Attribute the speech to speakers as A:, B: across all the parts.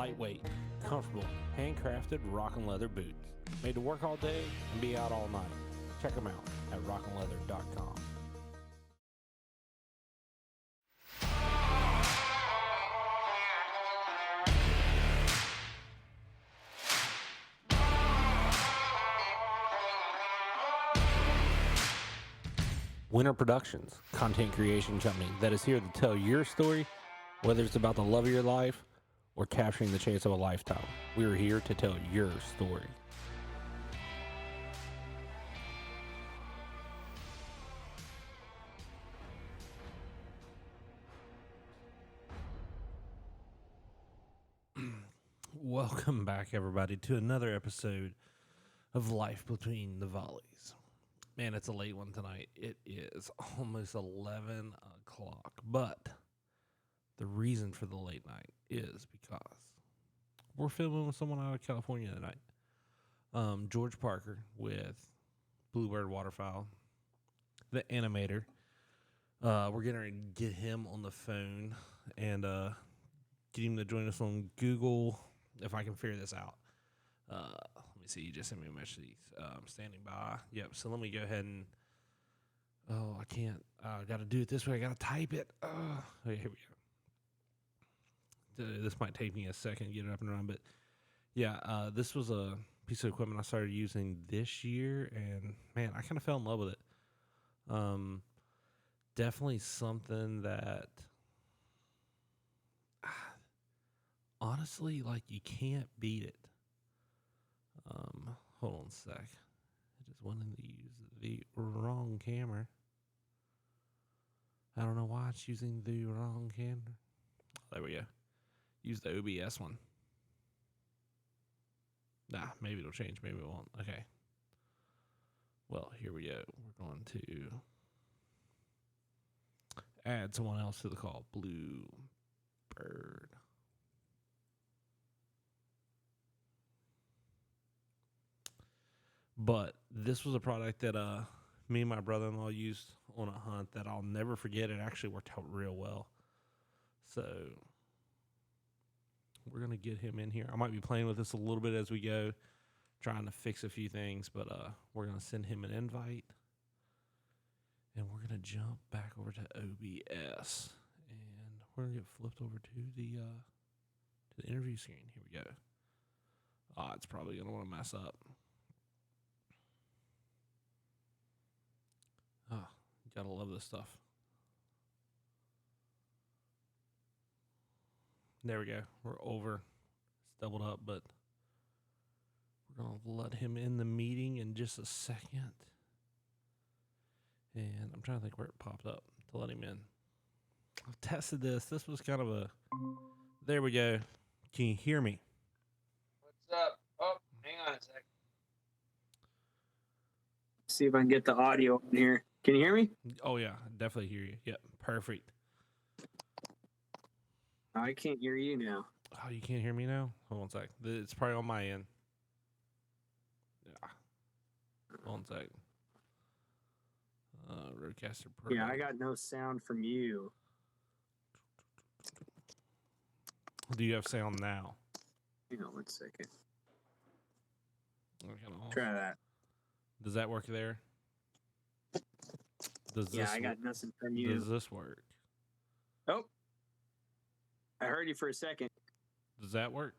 A: lightweight, comfortable, handcrafted rockin' leather boots. Made to work all day and be out all night. Check them out at rockinleather.com. Winter Productions, content creation company that is here to tell your story, whether it's about the love of your life or capturing the chance of a lifetime. We are here to tell your story. Welcome back, everybody, to another episode of Life Between the Volleys. Man, it's a late one tonight. It is almost 11 o'clock, but the reason for the late night is because we're filming with someone out of California tonight. George Parker with Blue Bird Waterfowl, the Animator. We're going to get him on the phone and get him to join us on Google if I can figure this out. Let me see. You just sent me a message. I'm standing by. Yep. So let me go ahead and. Oh, I can't. I got to do it this way. I got to type it. Okay, here we go. This might take me a second to get it up and running, but yeah, this was a piece of equipment I started using this year, and man, I kind of fell in love with it. Definitely something that honestly, like, you can't beat it. Hold on a sec. I just wanted to use the wrong camera. I don't know why it's using the wrong camera. There we go. Use the OBS one. Nah, maybe it'll change. Maybe it won't. Okay. Well, here we go. We're going to add someone else to the call. Blue Bird. But this was a product that me and my brother-in-law used on a hunt that I'll never forget. It actually worked out real well. So we're going to get him in here. I might be playing with this a little bit as we go, trying to fix a few things, but we're going to send him an invite. And we're going to jump back over to OBS. And we're going to get flipped over to the interview screen. Here we go. It's probably going to want to mess up. Oh, gotta love this stuff. There we go. We're over. It's doubled up, but we're going to let him in the meeting in just a second. And I'm trying to think where it popped up to let him in. I've tested this. This was kind of a... There we go. Can you hear me?
B: What's up? Oh, hang on a sec.
C: See if I can get the audio in here. Can you hear me?
A: Oh, yeah. I definitely hear you. Yep. Perfect.
C: I can't hear you now.
A: Oh, you can't hear me now? Hold on a sec. It's probably on my end. Yeah. Hold on a sec. Roadcaster Pro.
C: Yeah, I got no sound from you.
A: Do you have sound now?
C: Hang on 1 second.
A: Okay,
C: Try that.
A: Does that work there?
C: I got nothing from you.
A: Does this work?
C: Oh, I heard you for a second.
A: Does that work?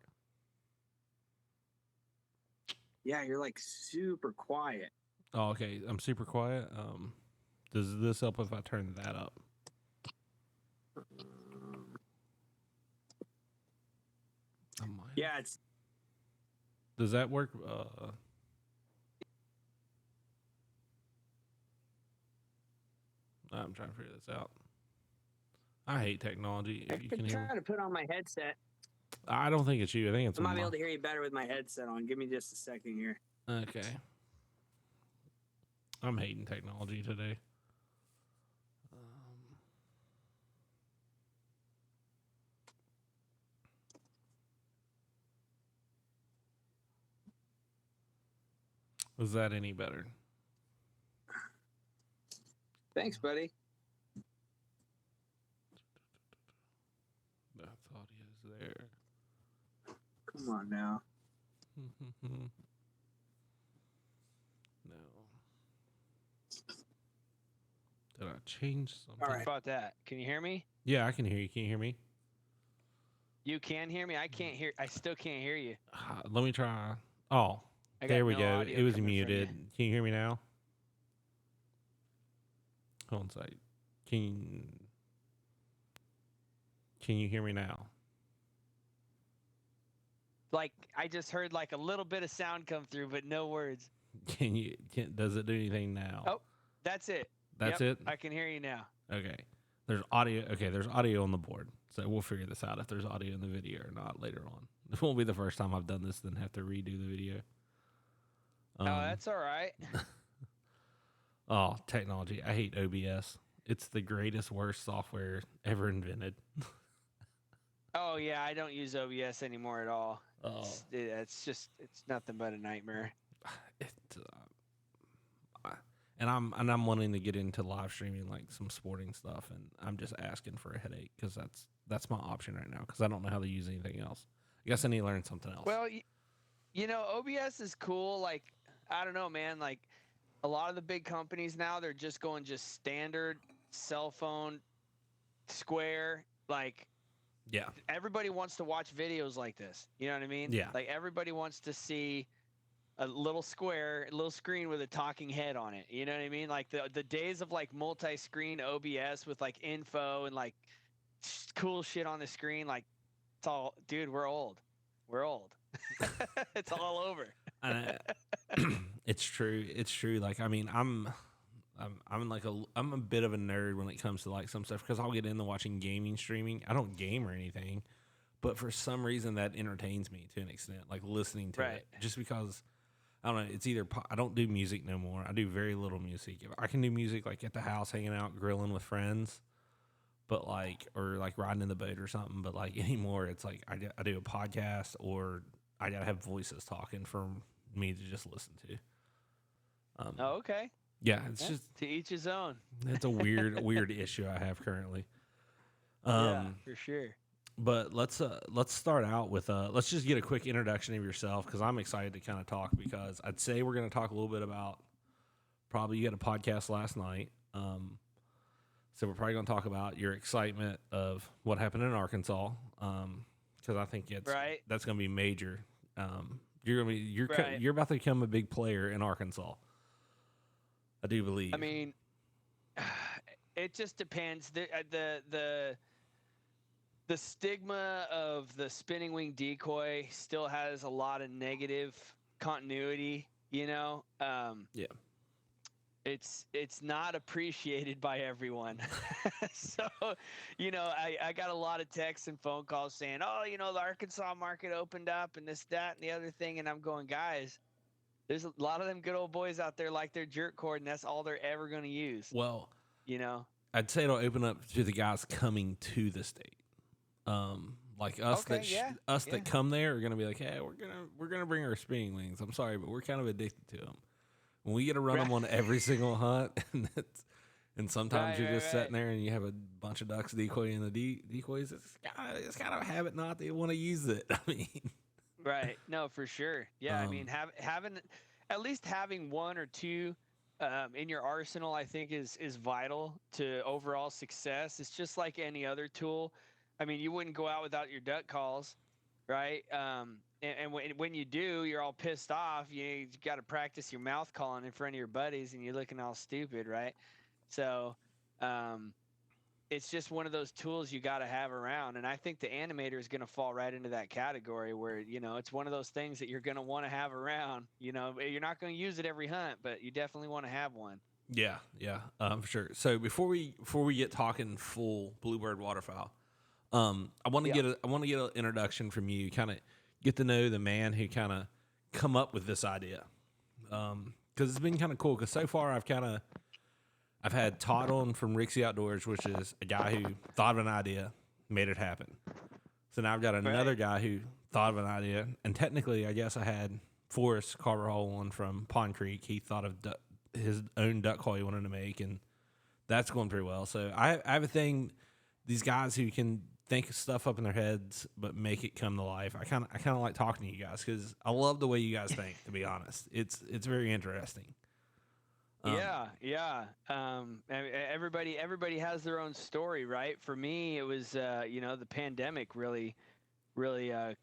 C: Yeah, you're like super quiet.
A: Oh, okay. I'm super quiet. Does this help if I turn that up?
C: Yeah, it's.
A: Does that work? I'm trying to figure this out. I hate technology.
C: I
A: If you
C: could
A: can hear me.
C: try to put on my headset.
A: I don't think it's you. I think it's
C: I might
A: on
C: be
A: my...
C: able to hear you better with my headset on. Give me just a second here.
A: Okay. I'm hating technology today. Was that any better?
C: Thanks, buddy.
A: That's audio's there.
C: Come on now.
A: No. Did I change something?
C: All
B: How
C: right.
B: about that? Can you hear me?
A: Yeah, I can hear you. Can you hear me?
B: You can hear me? I can't hear. I still can't hear you.
A: Let me try. Oh,
B: I got
A: there we
B: no
A: go.
B: audio
A: It was
B: coming from you.
A: muted. Can you hear me now? Hold on a sec. Can you hear me now?
B: Like I just heard like a little bit of sound come through, but no words.
A: Does it do anything now?
B: Oh, that's it.
A: That's
B: Yep,
A: it?
B: I can hear you now.
A: Okay. There's audio. Okay, there's audio on the board. So we'll figure this out if there's audio in the video or not later on. It won't be the first time I've done this, then have to redo the video.
B: Oh, that's all right.
A: Oh, technology. I hate OBS. It's the greatest, worst software ever invented.
B: Oh yeah, I don't use OBS anymore at all.
A: Oh.
B: It's nothing but a nightmare.
A: And I'm wanting to get into live streaming, like some sporting stuff, and I'm just asking for a headache because that's my option right now because I don't know how to use anything else. I guess I need to learn something else.
B: Well, you know, OBS is cool. Like, I don't know, man. Like, a lot of the big companies now, they're just going just standard cell phone, square. Like,
A: yeah,
B: everybody wants to watch videos like this. You know what I mean?
A: Yeah.
B: Like, everybody wants to see a little square, a little screen with a talking head on it. You know what I mean? Like, the days of, like, multi-screen OBS with, like, info and, like, cool shit on the screen, like, it's all, dude, we're old. We're old. It's all over.
A: It's true. It's true. Like, I mean, I'm a bit of a nerd when it comes to like some stuff because I'll get into watching gaming streaming. I don't game or anything, but for some reason that entertains me to an extent, like listening to it, just because I don't know. It's either I don't do music no more. I do very little music. If I can do music like at the house, hanging out, grilling with friends, but like or like riding in the boat or something. But like anymore, it's like I do a podcast or I gotta have voices talking for me to just listen to.
B: Oh, okay.
A: Yeah, it's just
B: to each his own.
A: It's a weird issue I have currently.
B: Yeah, for sure.
A: But let's start out with let's just get a quick introduction of yourself because I'm excited to kind of talk because I'd say we're going to talk a little bit about probably you had a podcast last night. So we're probably going to talk about your excitement of what happened in Arkansas because I think that's going to be major. You're about to become a big player in Arkansas. I do believe.
B: I mean, it just depends. The stigma of the spinning wing decoy still has a lot of negative continuity, you know?
A: Yeah.
B: It's not appreciated by everyone. So, you know, I got a lot of texts and phone calls saying, oh, you know, the Arkansas market opened up and this, that, and the other thing. And I'm going, guys, there's a lot of them good old boys out there like their jerk cord, and that's all they're ever going to use.
A: Well,
B: you know,
A: I'd say it'll open up to the guys coming to the state. Like us that come there are going to be like, hey, we're gonna bring our spinning wings. I'm sorry, but we're kind of addicted to them. When we get to run them on every single hunt, and sometimes you're just sitting there and you have a bunch of ducks decoying the decoys. It's kind of a habit not to want to use it. I mean.
B: Right. No, for sure. Yeah. I mean, having one or two in your arsenal, I think is vital to overall success. It's just like any other tool. I mean, you wouldn't go out without your duck calls, right? And when you do, you're all pissed off. You got to practice your mouth calling in front of your buddies, and you're looking all stupid, right? So, it's just one of those tools you got to have around. And I think the Animator is going to fall right into that category where, you know, it's one of those things that you're going to want to have around. You know, you're not going to use it every hunt, but you definitely want to have one.
A: Yeah, for sure. So before we get talking full Blue Bird Waterfowl, I want to get an introduction from you, kind of get to know the man who kind of come up with this idea. Because it's been kind of cool. Because so far I've had Todd on from Rixie Outdoors, which is a guy who thought of an idea, made it happen. So now I've got another guy who thought of an idea, and technically, I guess I had Forrest Carver-Hall on from Pond Creek. He thought of his own duck call he wanted to make, and that's going pretty well. So I have a thing. These guys who can think of stuff up in their heads, but make it come to life. I kind of like talking to you guys because I love the way you guys think. To be honest, it's very interesting.
B: Yeah. Everybody has their own story, right? For me, it was the pandemic really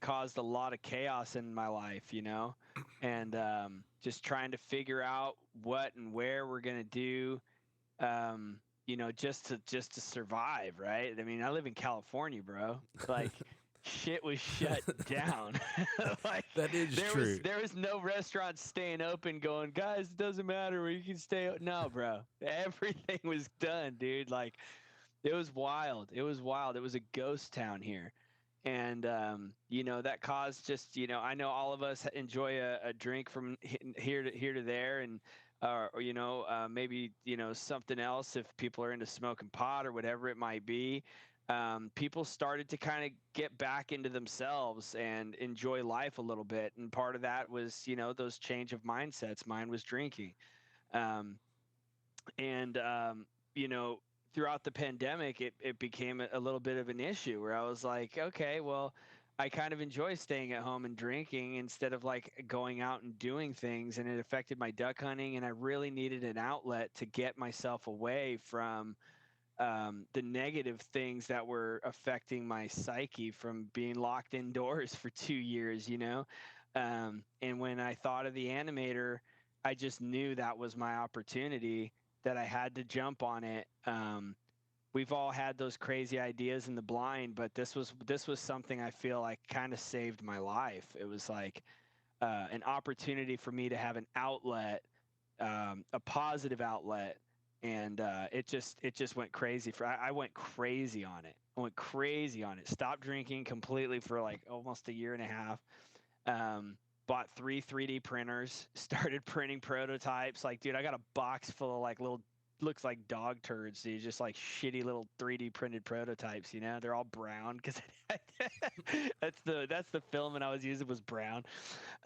B: caused a lot of chaos in my life, and just trying to figure out what and where we're gonna do, just to survive, right? I mean, I live in California, bro. Like, shit was shut down. Like,
A: That is true.
B: There was no restaurants staying open going, guys, it doesn't matter where you can stay. No, bro. Everything was done, dude. Like, it was wild. It was wild. It was a ghost town here. And, that caused just, I know all of us enjoy a drink from here to there, and, maybe, something else if people are into smoking pot or whatever it might be. People started to kind of get back into themselves and enjoy life a little bit. And part of that was, those change of mindsets. Mine was drinking. And throughout the pandemic, it became a little bit of an issue where I was like, okay, well, I kind of enjoy staying at home and drinking instead of like going out and doing things. And it affected my duck hunting. And I really needed an outlet to get myself away from the negative things that were affecting my psyche from being locked indoors for 2 years, and when I thought of the Animator, I just knew that was my opportunity, that I had to jump on it. We've all had those crazy ideas in the blind, but this was something I feel like kind of saved my life. It was like an opportunity for me to have an outlet, a positive outlet, and it just went crazy. I went crazy on it. Stopped drinking completely for like almost a year and a half. Bought 3 3D printers, started printing prototypes. Like, dude, I got a box full of like little, looks like dog turds, dude, just like shitty little 3D printed prototypes. They're all brown because that's the filament I was using was brown.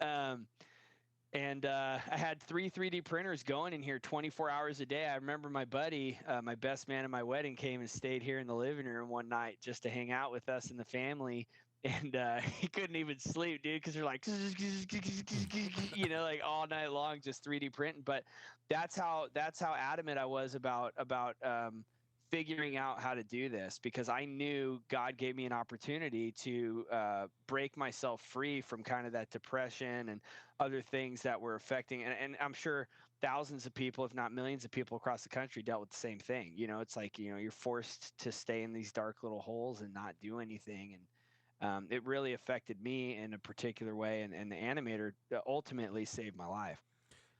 B: And I had 3 3D printers going in here 24 hours a day. I remember my buddy, my best man at my wedding, came and stayed here in the living room one night just to hang out with us and the family. And he couldn't even sleep, dude, because they're like, like all night long, just 3D printing. But that's how adamant I was about figuring out how to do this, because I knew God gave me an opportunity to break myself free from kind of that depression and other things that were affecting. And I'm sure thousands of people, if not millions of people across the country, dealt with the same thing. It's like, you're forced to stay in these dark little holes and not do anything. And it really affected me in a particular way. And the Animator ultimately saved my life.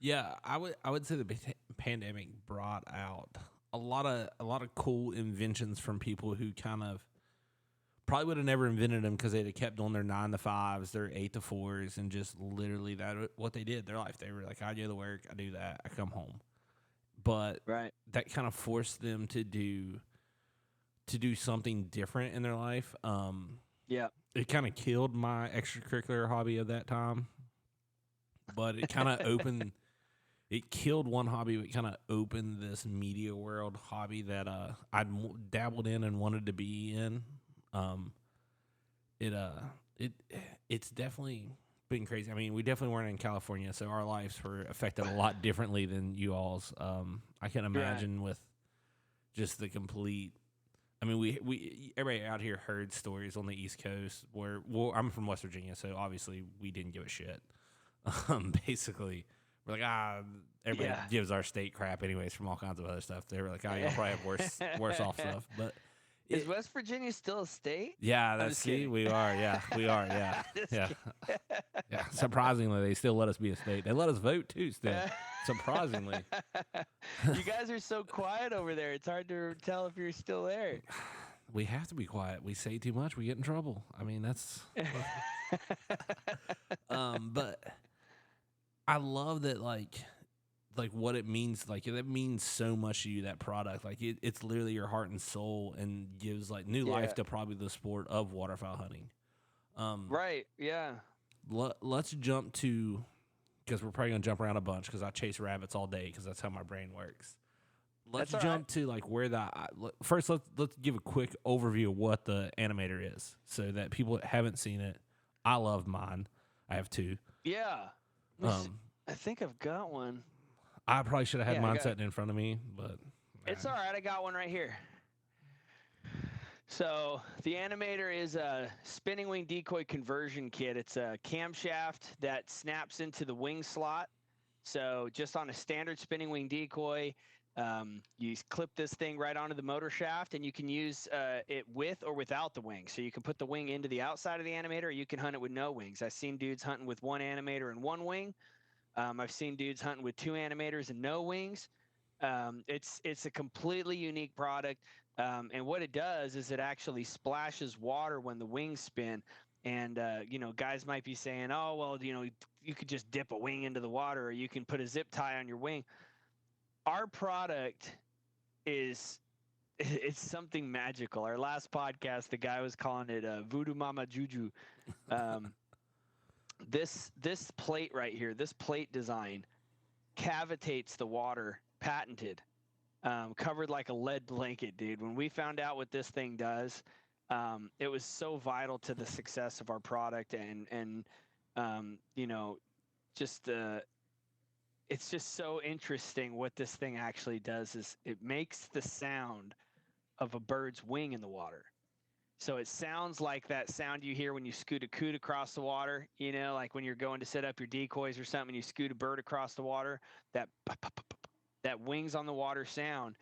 A: Yeah, I would say the pandemic brought out a lot of cool inventions from people who kind of probably would have never invented them because they'd have kept on their 9 to 5s, their 8 to 4s, and just literally that what they did their life. They were like, I go to work, I do that, I come home. But that kind of forced them to do something different in their life.
B: Yeah,
A: it kind of killed my extracurricular hobby of that time, but it kind of opened. It killed one hobby, but kind of opened this media world hobby that I'd dabbled in and wanted to be in. It's definitely been crazy. I mean, we definitely weren't in California, so our lives were affected a lot differently than you all's. I can imagine with just the complete. I mean, we everybody out here heard stories on the East Coast where I'm from West Virginia, so obviously we didn't give a shit. Basically. We're like, everybody gives our state crap anyways from all kinds of other stuff. They were like, you'll probably have worse off stuff. But
B: is West Virginia still a state?
A: Yeah, we are. Yeah, we are. Yeah, yeah. Surprisingly, they still let us be a state. They let us vote too. Still, surprisingly.
B: You guys are so quiet over there. It's hard to tell if you're still there.
A: We have to be quiet. We say too much, we get in trouble. I mean, that's. But. I love that, like what it means. Like, that means so much to you, that product. Like, it's literally your heart and soul, and gives like new life to probably the sport of waterfowl hunting.
B: Right. Yeah.
A: Let's jump to, because we're probably gonna jump around a bunch because I chase rabbits all day because that's how my brain works. let's
B: That's all
A: jump to like where first. Let's give a quick overview of what the Animator is, so that people that haven't seen it. I love mine. I have two.
B: Yeah. I think I've got one.
A: I probably should have had
B: Yeah, I
A: mine
B: got
A: sitting in front of me, but
B: It's all right. I got one right here. So the Animator is a spinning wing decoy conversion kit. It's a camshaft that snaps into the wing slot. So just on a standard spinning wing decoy, you clip this thing right onto the motor shaft, and you can use it with or without the wing. So you can put the wing into the outside of the Animator, or you can hunt it with no wings. I've seen dudes hunting with one Animator and one wing. I've seen dudes hunting with two Animators and no wings. It's a completely unique product, and what it does is it actually splashes water when the wings spin. And guys might be saying, "Oh, well, you could just dip a wing into the water, or you can put a zip tie on your wing." Our product is it's something magical. Our last podcast, the guy was calling it Voodoo Mama Juju. Um, this plate right here, this plate design, cavitates the water, patented. Covered like a lead blanket, dude. When we found out what this thing does, it was so vital to the success of our product, and just it's just so interesting what this thing actually does. Is it makes the sound of a bird's wing in the water. So it sounds like that sound you hear when you scoot a coot across the water, like when you're going to set up your decoys or something, you scoot a bird across the water, that wings on the water sound.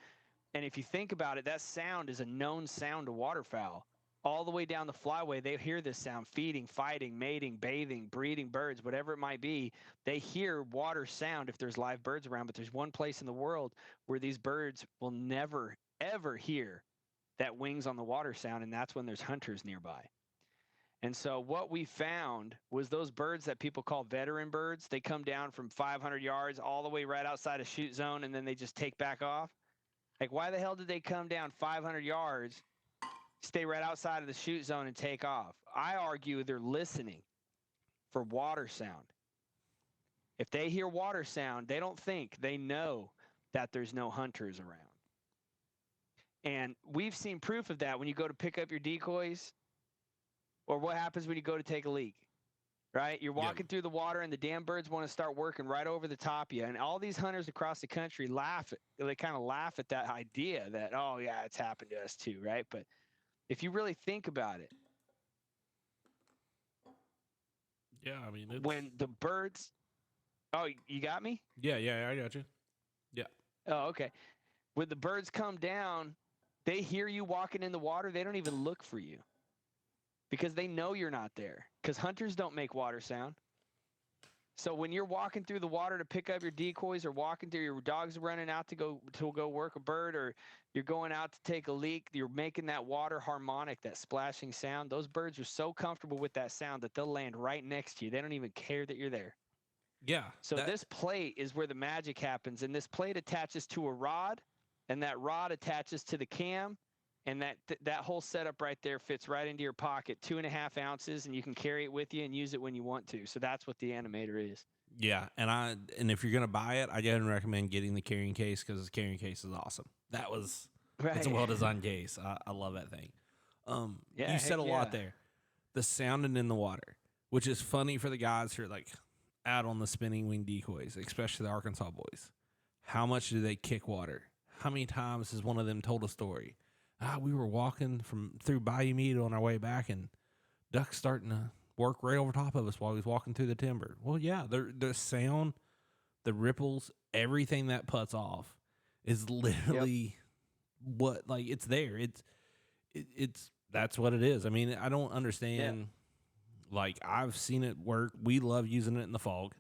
B: And if you think about it, that sound is a known sound to waterfowl. All the way down the flyway, they hear this sound: feeding, fighting, mating, bathing, breeding birds, whatever it might be. They hear water sound if there's live birds around, but there's one place in the world where these birds will never, ever hear that wings on the water sound, and that's when there's hunters nearby. And so what we found was those birds that people call veteran birds, they come down from 500 yards all the way right outside a shoot zone, and then they just take back off. Like, why the hell did they come down 500 yards, stay right outside of the shoot zone, and take off? I argue they're listening for water sound. If they hear water sound, they don't think, they know that there's no hunters around. And we've seen proof of that when you go to pick up your decoys, or what happens when you go to take a leak, right? You're walking through the water, and the damn birds want to start working right over the top of you. And all these hunters across the country they kind of laugh at that idea that, oh, yeah, it's happened to us too, right? But if you really think about it,
A: yeah, I mean,
B: when the birds, oh, you got me?
A: Yeah, I got you. Yeah.
B: Oh, okay. When the birds come down, they hear you walking in the water. They don't even look for you because they know you're not there, because hunters don't make water sound. So when you're walking through the water to pick up your decoys, or walking through, your dog's running out to go work a bird, or you're going out to take a leak, you're making that water harmonic, that splashing sound. Those birds are so comfortable with that sound that they'll land right next to you. They don't even care that you're there.
A: Yeah.
B: So this plate is where the magic happens, and this plate attaches to a rod, and that rod attaches to the cam, and that whole setup right there fits right into your pocket, 2.5 ounces, and you can carry it with you and use it when you want to. So that's what the Animator is.
A: Yeah, and if you're gonna buy it, I definitely recommend getting the carrying case, because the carrying case is awesome. It's a well designed case. I love that thing. You said a lot there. The sounding in the water, which is funny for the guys who are like out on the spinning wing decoys, especially the Arkansas boys. How much do they kick water? How many times has one of them told a story? We were walking through Bayou Mead on our way back, and ducks starting to work right over top of us while we was walking through the timber. Well, yeah, the sound, the ripples, everything that puts off is literally what, like, it's there. It's that's what it is. I mean, I don't understand. Yeah. Like, I've seen it work. We love using it in the fog.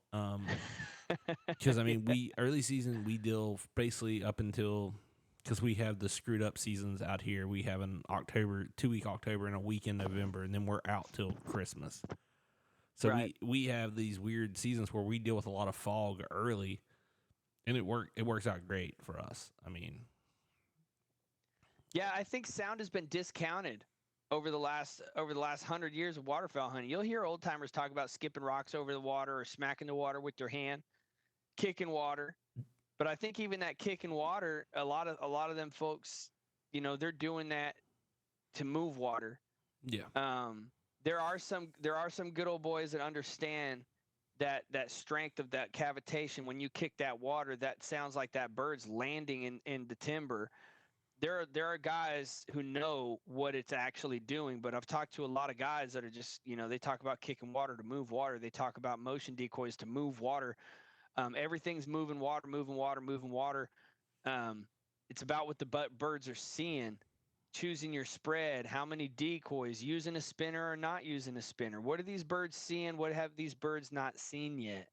A: Because I mean, early season we deal basically up until, because we have the screwed up seasons out here. We have an 2-week October and a week in November, and then we're out till Christmas. So right. we have these weird seasons where we deal with a lot of fog early, and it works out great for us. I mean,
B: yeah, I think sound has been discounted over the last 100 years of waterfowl hunting. You'll hear old timers talk about skipping rocks over the water, or smacking the water with their hand, kicking water. But I think even that kick and water, a lot of them folks, they're doing that to move water.
A: Yeah.
B: There are some good old boys that understand that strength of that cavitation. When you kick that water, that sounds like that bird's landing in the timber. There are guys who know what it's actually doing, but I've talked to a lot of guys that are just, they talk about kicking water to move water. They talk about motion decoys to move water. Everything's moving water, moving water, moving water. It's about what the birds are seeing, choosing your spread, how many decoys, using a spinner or not using a spinner. What are these birds seeing? What have these birds not seen yet?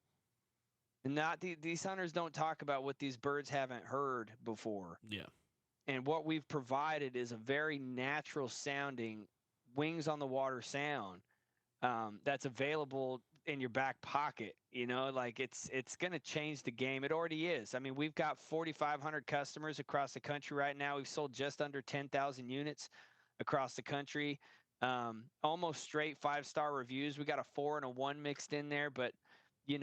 B: And these hunters don't talk about what these birds haven't heard before.
A: Yeah.
B: And what we've provided is a very natural sounding wings on the water sound that's available in your back pocket. Like it's going to change the game. It already is. I mean, we've got 4,500 customers across the country right now. We've sold just under 10,000 units across the country. Almost straight 5-star reviews. We got a 4 and a 1 mixed in there, but you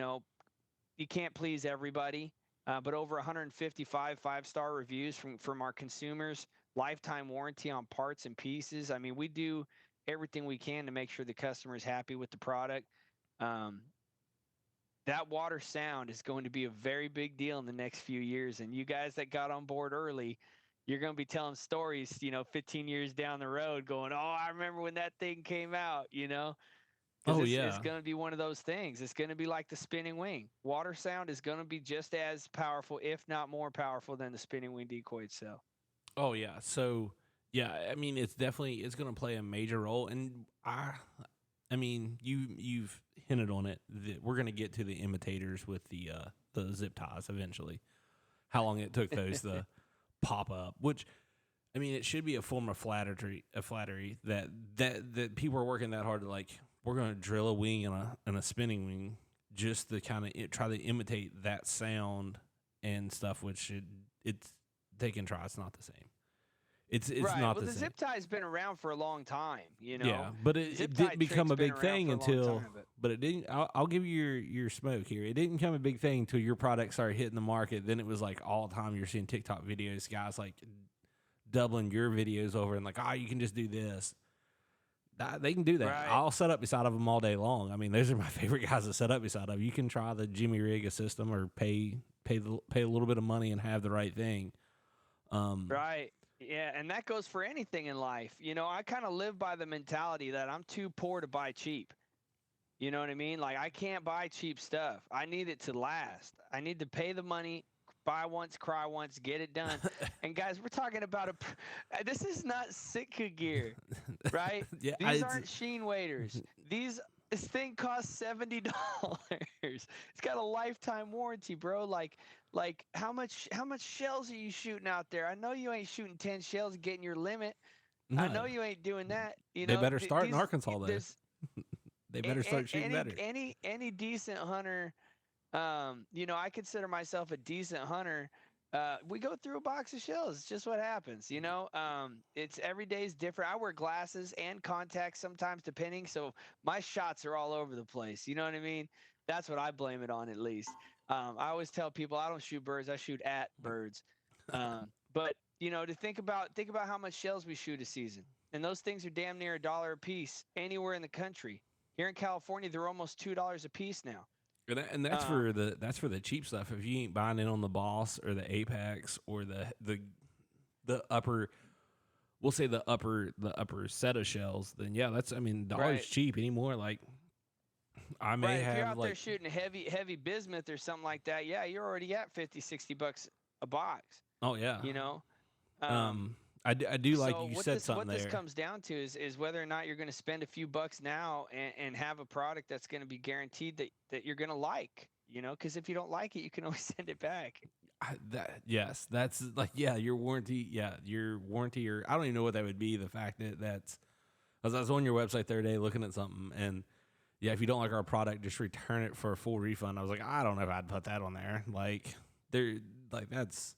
B: can't please everybody. But over 155 5-star reviews from our consumers, lifetime warranty on parts and pieces. I mean, we do everything we can to make sure the customer is happy with the product. That water sound is going to be a very big deal in the next few years. And you guys that got on board early, you're going to be telling stories, 15 years down the road going, oh, I remember when that thing came out,
A: Oh,
B: it's going to be one of those things. It's going to be like the spinning wing. Water sound is going to be just as powerful, if not more powerful, than the spinning wing decoy itself.
A: Oh yeah. So yeah, I mean, it's going to play a major role, and I mean, you've hinted on it that we're going to get to the imitators with the zip ties eventually. How long it took those to pop up, which. I mean, it should be a form of flattery that people are working that hard to, like, we're going to drill a wing and a spinning wing just to kind of try to imitate that sound and stuff, which they can try. It's not the same. It's
B: right.
A: not
B: the
A: same.
B: Zip tie's been around for a long time,
A: Yeah, but it didn't become a big thing until. But it didn't. I'll give you your smoke here. It didn't become a big thing until your product started hitting the market. Then it was like all the time you're seeing TikTok videos, guys like doubling your videos over and like, you can just do this. They can do that.
B: Right.
A: I'll set up beside of them all day long. I mean, those are my favorite guys to set up beside of. You can try the Jimmy Rig system or pay a little bit of money and have the right thing.
B: Right. Yeah, and that goes for anything in life. I kind of live by the mentality that I'm too poor to buy cheap. You know what I mean? Like, I can't buy cheap stuff. I need it to last. I need to pay the money, buy once, cry once, get it done. And guys, we're talking about this is not Sitka gear, right?
A: Yeah,
B: These aren't Sheen waders. This thing costs $70. It's got a lifetime warranty, bro. Like how much shells are you shooting out there? I know you ain't shooting 10 shells and getting your limit.
A: No.
B: I know you ain't doing that.
A: They better start in Arkansas though. They better start shooting better.
B: Any decent hunter. I consider myself a decent hunter. We go through a box of shells. It's just what happens, It's every day's different. I wear glasses and contacts sometimes, depending. So my shots are all over the place. You know what I mean? That's what I blame it on, at least. I always tell people I don't shoot birds. I shoot at birds. But to think about how much shells we shoot a season, and those things are damn near $1 a piece anywhere in the country. Here in California, they're almost $2 a piece now.
A: And that's for the cheap stuff. If you ain't buying it on the Boss or the Apex or the upper, we'll say the upper set of shells, then yeah, $1's cheap anymore. Like I may have,
B: if you're out
A: like,
B: there shooting heavy bismuth or something like that, yeah, you're already at $50-$60 a box.
A: Oh yeah, I do like you said something there.
B: What this comes down to is whether or not you're going to spend a few bucks now and have a product that's going to be guaranteed that you're going to like, because if you don't like it, you can always send it back.
A: That's like, your warranty. Yeah, your warranty, or I don't even know what that would be. The fact that's, as I was on your website the other day looking at something, and yeah, if you don't like our product, just return it for a full refund. I was like, I don't know if I'd put that on there. That's.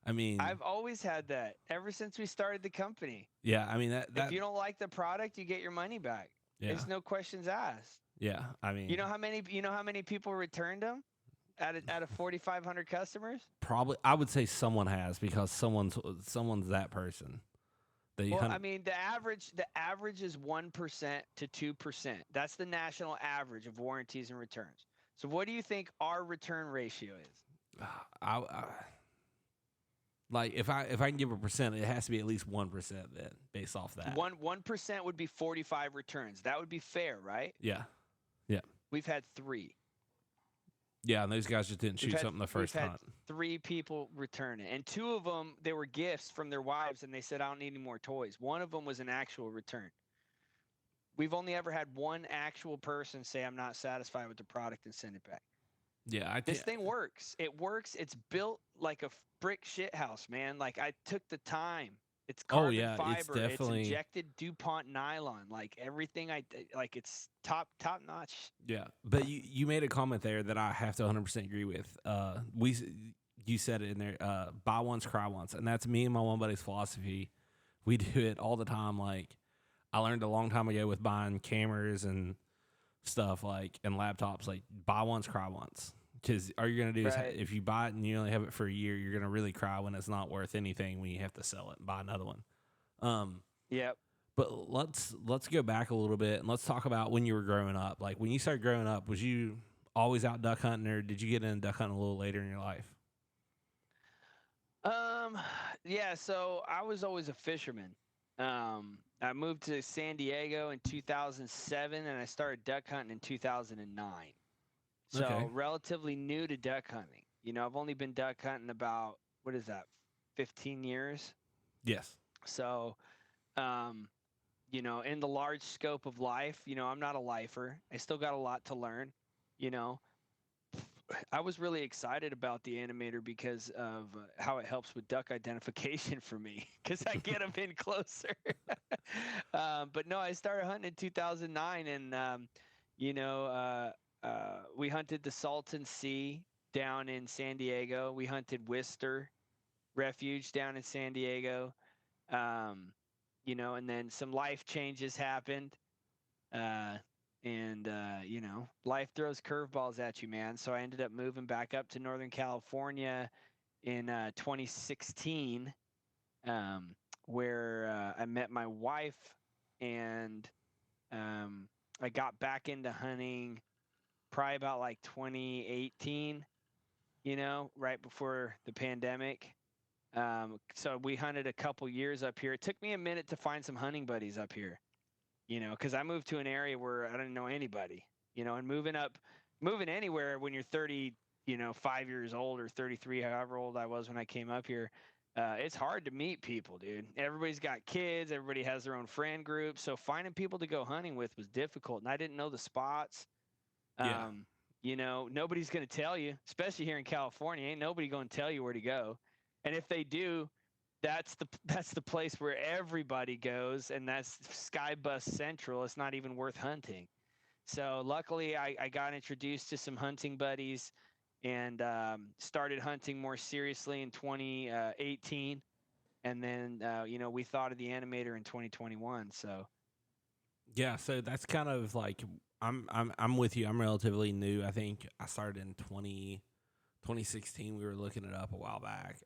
A: I mean,
B: I've always had that ever since we started the company.
A: Yeah, I mean that
B: if you don't like the product, you get your money back. Yeah. There's no questions asked.
A: Yeah, I mean,
B: you know how many people returned them? out of 4,500 customers?
A: Probably, I would say someone has because someone's that person.
B: Well, I mean, the average is 1% to 2%. That's the national average of warranties and returns. So, what do you think our return ratio is?
A: Like if I can give a percent, it has to be at least 1% then, based off that.
B: 1% would be 45 returns. That would be fair, right?
A: Yeah.
B: We've had 3.
A: Yeah, and those guys just didn't shoot something the first
B: We've
A: time.
B: had 3 people return it, and 2 of them, they were gifts from their wives, and they said, "I don't need any more toys." One of them was an actual return. We've only ever had one actual person say, "I'm not satisfied with the product," and send it back.
A: Yeah,
B: This thing works. It works. It's built like a brick shit house, man. Like, I took the time. It's carbon fiber.
A: It's definitely
B: It's injected DuPont nylon. Like, everything like, it's top notch.
A: Yeah, but you made a comment there that I have to 100% agree with. You said it in there. Buy once, cry once, and that's me and my one buddy's philosophy. We do it all the time. Like, I learned a long time ago with buying cameras and stuff, like, and laptops. Like, buy once, cry once. Because all you're gonna do is if you buy it and you only have it for a year, you're gonna really cry when it's not worth anything when you have to sell it and buy another one.
B: Yep.
A: But let's go back a little bit and let's talk about when you were growing up. Like, when you started growing up, was you always out duck hunting, or did you get into duck hunting a little later in your life?
B: Yeah. So I was always a fisherman. I moved to San Diego in 2007, and I started duck hunting in 2009. So relatively new to duck hunting. You know, I've only been duck hunting about, 15 years?
A: Yes.
B: So, you know, in the large scope of life, you know, I'm not a lifer. I still got a lot to learn, you know. I was really excited about the Animator because of how it helps with duck identification for me, because I get them in closer. But no, I started hunting in 2009, and, you know, we hunted the Salton Sea down in San Diego. We hunted Wister Refuge down in San Diego. You know, and then some life changes happened. You know, life throws curveballs at you, man. So I ended up moving back up to Northern California in 2016, where I met my wife, and I got back into hunting probably about like 2018, you know, right before the pandemic. So we hunted a couple years up here. It took me a minute to find some hunting buddies up here, you know, because I moved to an area where I didn't know anybody, you know, and moving anywhere when you're 30, you know, 5 years old or 33, however old I was when I came up here, it's hard to meet people, dude. Everybody's got kids. Everybody has their own friend group. So finding people to go hunting with was difficult, and I didn't know the spots. You know, nobody's going to tell you, especially here in California. Ain't nobody going to tell you where to go. And if they do, that's the place where everybody goes, and that's Sky Bus Central. It's not even worth hunting. So luckily, I got introduced to some hunting buddies, and started hunting more seriously in 2018. And then, you know, we thought of the Animator in 2021. So.
A: Yeah, so that's kind of like I'm with you. I'm relatively new. I think I started in 2016. We were looking it up a while back.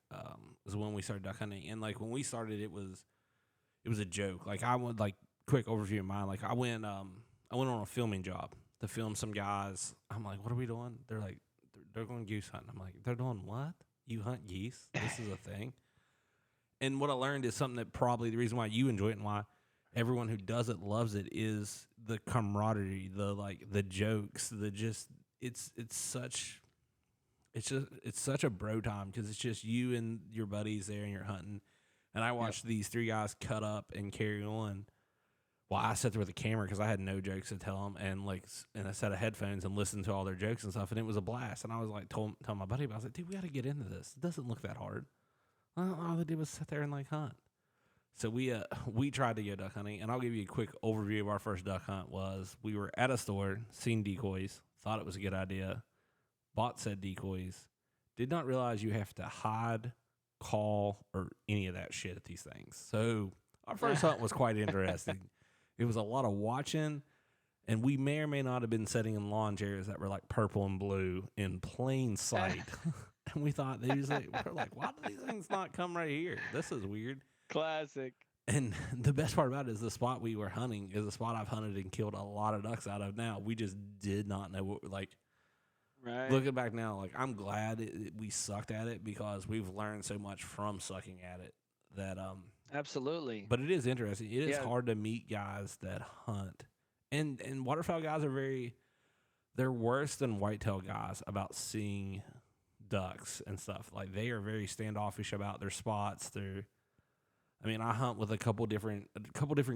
A: Was when we started duck hunting, and like when we started, it was a joke. Like, I went, like, quick overview of mine. Like, I went on a filming job to film some guys. I'm like, what are we doing? They're like, they're going goose hunting. I'm like, they're doing what? You hunt geese? This is a thing. And what I learned is something that probably the reason why you enjoy it and why everyone who does it loves it is the camaraderie, the jokes, it's such a bro time, because it's just you and your buddies there and you're hunting. And I watched these 3 guys cut up and carry on while I sat there with a camera, because I had no jokes to tell them, and a set of headphones, and listened to all their jokes and stuff. And it was a blast. And I was like, telling my buddy about it. I was like, dude, we got to get into this. It doesn't look that hard. All they did was sit there and like hunt. So we tried to go duck hunting, and I'll give you a quick overview of our first duck hunt. We were at a store, seen decoys, thought it was a good idea, bought said decoys, did not realize you have to hide, call, or any of that shit at these things. So our first hunt was quite interesting. It was a lot of watching And we may or may not have been sitting in lawn chairs that were like purple and blue in plain sight. And we thought we're like, why do these things not come right here? This is weird.
B: Classic.
A: And the best part about it is the spot we were hunting is a spot I've hunted and killed a lot of ducks out of now. We just did not know what, like,
B: right.
A: Looking back now, like, I'm glad we sucked at it because we've learned so much from sucking at it that,
B: Absolutely.
A: But it is interesting. It is
B: Yeah.
A: hard to meet guys that hunt. And waterfowl guys they're worse than whitetail guys about seeing ducks and stuff. Like, they are very standoffish about their spots. I hunt with a couple different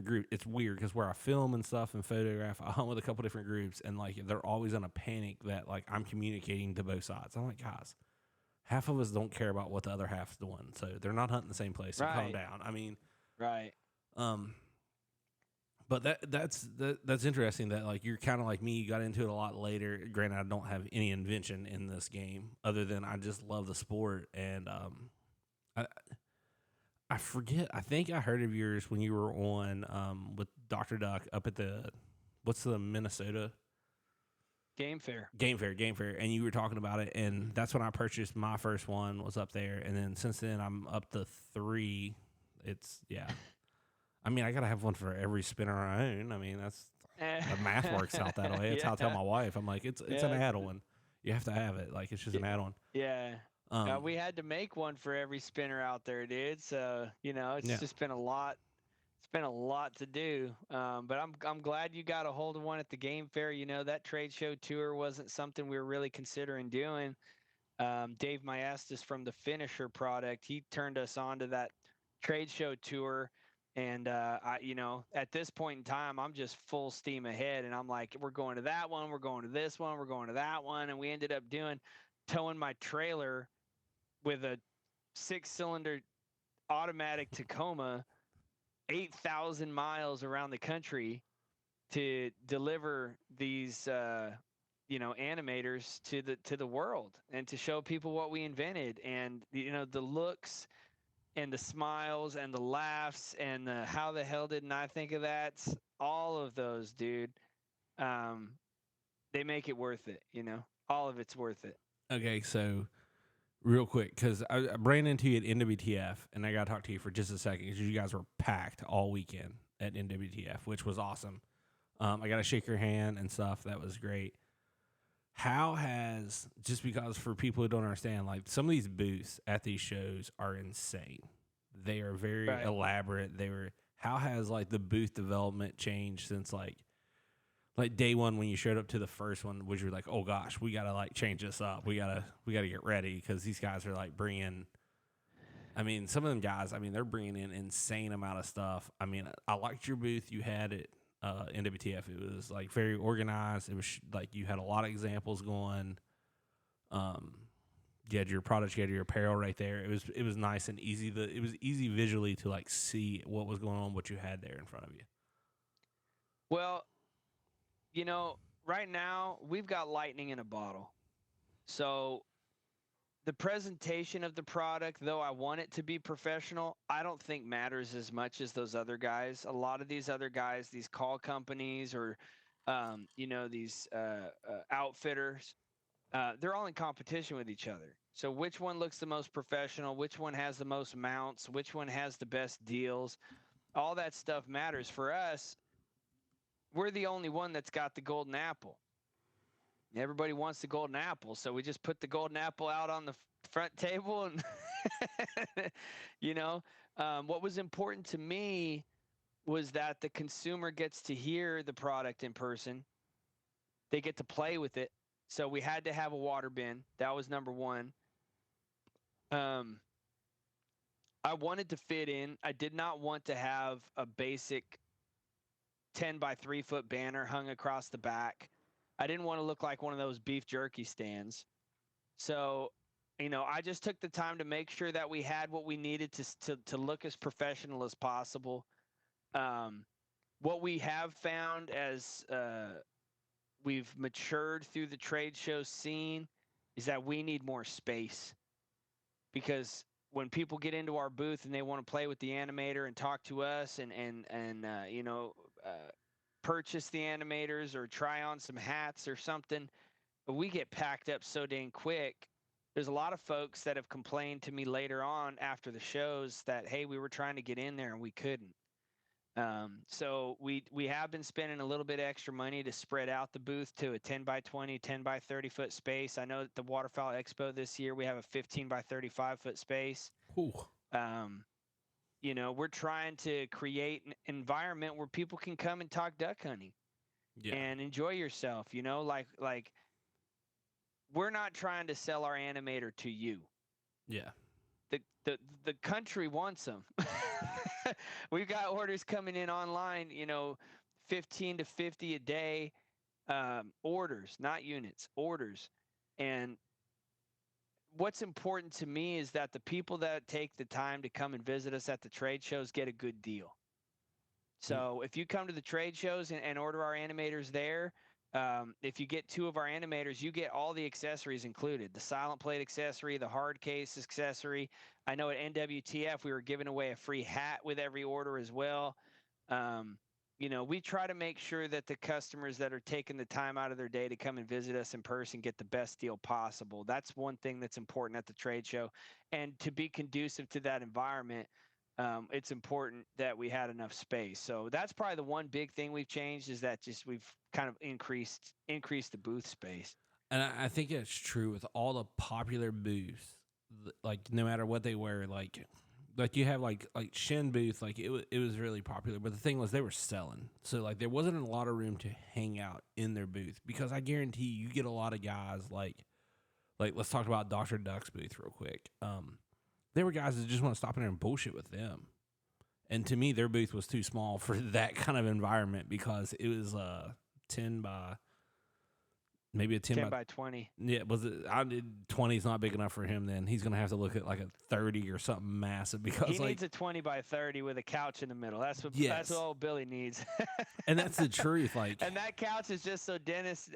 A: groups. It's weird because where I film and stuff and photograph, I hunt with a couple different groups, and like they're always in a panic that like I'm communicating to both sides. I'm like, guys, half of us don't care about what the other half's doing, so they're not hunting the same place. So calm down.
B: Right.
A: But that's interesting that like you're kind of like me. You got into it a lot later. Granted, I don't have any invention in this game other than I just love the sport, and I forget. I think I heard of yours when you were on with Dr. Duck up at what's the Minnesota
B: Game fair,
A: and you were talking about it, and that's when I purchased my first one. Was up there, and then since then I'm up to 3. It's I gotta have one for every spinner I own. That's the math works out that way. That's how I tell my wife. I'm like, it's an add-on. You have to have it. Like, it's just an add-on.
B: Yeah. We had to make one for every spinner out there, dude. So it's just been a lot. It's been a lot to do. But I'm glad you got a hold of one at the game fair. That trade show tour wasn't something we were really considering doing. Dave Maestas from the Finisher product, he turned us on to that trade show tour. And at this point in time, I'm just full steam ahead, and I'm like, we're going to that one, we're going to this one, we're going to that one, and we ended up towing my trailer with a 6-cylinder automatic Tacoma 8,000 miles around the country to deliver these animators to the world and to show people what we invented, and the looks and the smiles and the laughs and the how the hell didn't I think of that? All of those, dude. They make it worth it, all of it's worth it.
A: Okay, so real quick, because I ran into you at NWTF, and I got to talk to you for just a second because you guys were packed all weekend at NWTF, which was awesome. I got to shake your hand and stuff. That was great. Just because for people who don't understand, like some of these booths at these shows are insane. They are very elaborate. How has like the booth development changed since like day one when you showed up to the first one? Was you like, oh gosh, we gotta like change this up. We gotta get ready because these guys are like bringing. Some of them guys. They're bringing in insane amount of stuff. I liked your booth you had it. NWTF, it was like very organized. It was like you had a lot of examples going. You had your products, you had your apparel right there. It was nice and easy. It was easy visually to like see what was going on, what you had there in front of you.
B: Well, right now we've got lightning in a bottle. So the presentation of the product, though I want it to be professional, I don't think matters as much as those other guys. A lot of these other guys, these call companies or, these outfitters, they're all in competition with each other. So which one looks the most professional? Which one has the most mounts? Which one has the best deals? All that stuff matters. For us, we're the only one that's got the golden apple. Everybody wants the golden apple, so we just put the golden apple out on the front table, and what was important to me was that the consumer gets to hear the product in person. They get to play with it. So we had to have a water bin. That was number one. I wanted to fit in. I did not want to have a basic 10 by 3 foot banner hung across the back. I didn't want to look like one of those beef jerky stands. So, I just took the time to make sure that we had what we needed to look as professional as possible. What we have found as we've matured through the trade show scene is that we need more space. Because when people get into our booth and they want to play with the animator and talk to us and purchase the animators or try on some hats or something, we get packed up so dang quick. There's a lot of folks that have complained to me later on after the shows that, hey, we were trying to get in there and we couldn't. So we have been spending a little bit extra money to spread out the booth to a 10 by 20, 10 by 30 foot space. I know at the Waterfowl Expo this year, we have a 15 by 35 foot space.
A: Ooh.
B: You know, we're trying to create an environment where people can come and talk duck hunting and enjoy yourself, you know, like we're not trying to sell our animator to you.
A: Yeah.
B: The country wants them. We've got orders coming in online, you know, 15 to 50 a day, orders, not units, orders. And what's important to me is that the people that take the time to come and visit us at the trade shows get a good deal. So if you come to the trade shows and order our animators there, if you get 2 of our animators, you get all the accessories included, the silent plate accessory, the hard case accessory. I know at NWTF, we were giving away a free hat with every order as well. You know, we try to make sure that the customers that are taking the time out of their day to come and visit us in person get the best deal possible. That's one thing that's important at the trade show. And to be conducive to that environment, it's important that we had enough space. So that's probably the one big thing we've changed, is that just we've kind of increased the booth space.
A: And I think it's true with all the popular booths, like no matter what they were, like you have like Shin booth, like it was really popular, but the thing was they were selling, so like there wasn't a lot of room to hang out in their booth, because I guarantee you get a lot of guys like let's talk about Dr. Duck's booth real quick. There were guys that just want to stop in there and bullshit with them, and to me their booth was too small for that kind of environment, because it was 10 by maybe a 10
B: by 20.
A: Yeah, was it? 20 is not big enough for him. Then he's gonna have to look at like a 30 or something massive, because
B: he needs a 20 by 30 with a couch in the middle. That's what old Billy needs.
A: And that's the truth. Like,
B: and that couch is just so Dennis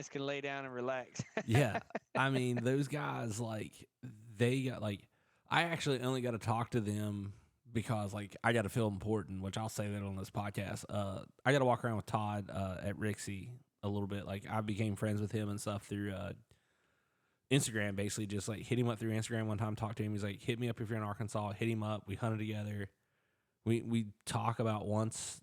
B: can lay down and relax.
A: Yeah, I mean those guys, like they got like, I actually only got to talk to them because like I got to feel important, which I'll say that on this podcast. I got to walk around with Todd at Rixie a little bit. Like I became friends with him and stuff through Instagram, basically just like hit him up through Instagram one time, talked to him. He's like, hit me up if you're in Arkansas. Hit him up. We hunted together. We talk about once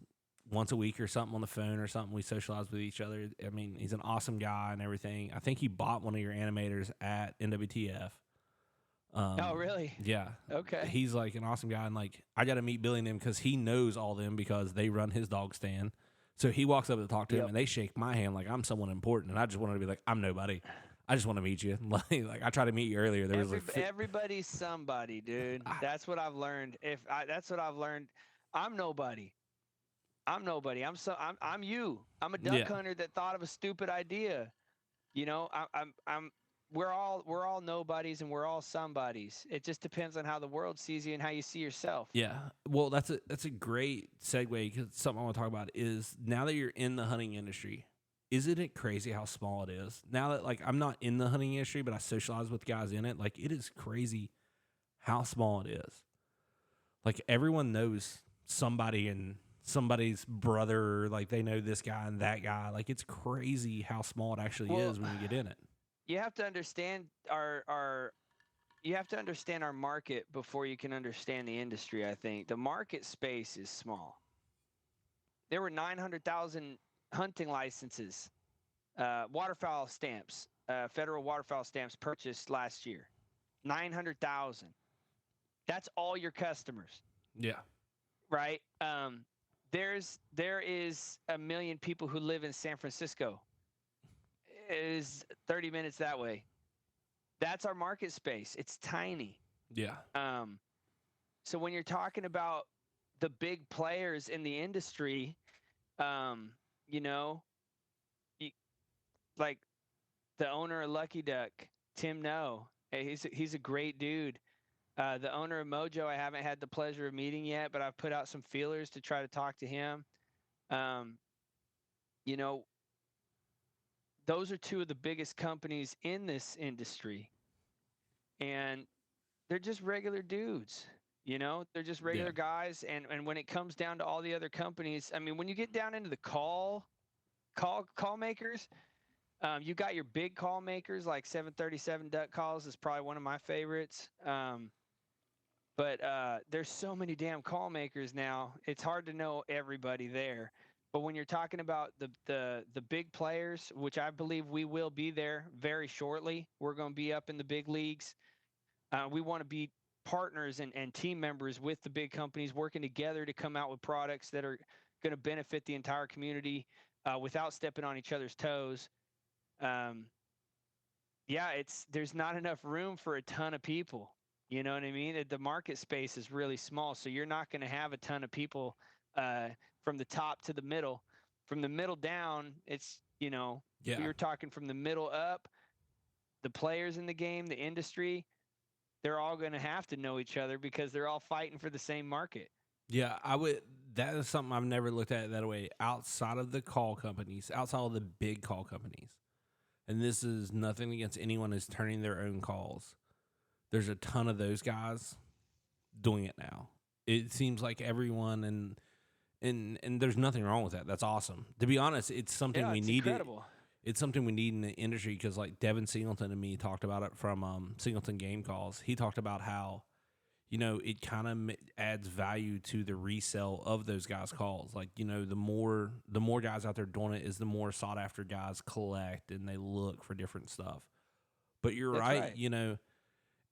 A: a week or something on the phone or something. We socialize with each other. I mean, he's an awesome guy and everything. I think he bought one of your animators at NWTF.
B: Oh, really?
A: Yeah.
B: Okay.
A: He's like an awesome guy, and like I got to meet Billy and them because he knows all them because they run his dog stand. So he walks up to talk to him, and they shake my hand like I'm someone important, and I just wanted to be like, I'm nobody. I just want to meet you. Like I tried to meet you earlier. There was
B: everybody's somebody, dude. That's what I've learned. That's what I've learned. I'm nobody. I'm you. I'm a duck hunter that thought of a stupid idea. You know, we're all nobodies and we're all somebodies. It just depends on how the world sees you and how you see yourself.
A: Yeah. Well, that's a great segue, because something I want to talk about is now that you're in the hunting industry, isn't it crazy how small it is? Now that like I'm not in the hunting industry, but I socialize with guys in it, like it is crazy how small it is. Like everyone knows somebody and somebody's brother, like they know this guy and that guy. Like it's crazy how small it actually is when you get in it.
B: You have to understand our market before you can understand the industry. I think the market space is small. There were 900,000 hunting licenses, waterfowl stamps, federal waterfowl stamps purchased last year. 900,000. That's all your customers.
A: Yeah.
B: Right. There is 1 million people who live in San Francisco. It is 30 minutes that way. That's our market space. It's tiny.
A: Yeah.
B: So when you're talking about the big players in the industry, you know, like the owner of Lucky Duck, Tim No, he's a great dude. The owner of Mojo, I haven't had the pleasure of meeting yet, but I've put out some feelers to try to talk to him. You know, those are 2 of the biggest companies in this industry, and they're just regular dudes. They're just regular guys. And when it comes down to all the other companies, I mean, when you get down into the call makers, you got your big call makers like 737 duck calls is probably one of my favorites. But there's so many damn call makers now. It's hard to know everybody there. But when you're talking about the big players, which I believe we will be there very shortly, we're going to be up in the big leagues. We want to be partners and team members with the big companies, working together to come out with products that are going to benefit the entire community without stepping on each other's toes. Yeah, there's not enough room for a ton of people. You know what I mean? The market space is really small, so you're not going to have a ton of people from the top to the middle. From the middle down, it's we were talking from the middle up. The players in the game, the industry, they're all going to have to know each other because they're all fighting for the same market.
A: Yeah, that is something I've never looked at that way. Outside of the call companies, outside of the big call companies, and this is nothing against anyone who's turning their own calls. There's a ton of those guys doing it now. It seems like everyone, and there's nothing wrong with that. That's awesome. To be honest, it's something we need.
B: Incredible.
A: It's something we need in the industry because, like, Devin Singleton and me talked about it from Singleton Game Calls. He talked about how, it kind of adds value to the resale of those guys' calls. Like, the more guys out there doing it is the more sought after guys collect and they look for different stuff. But you're right.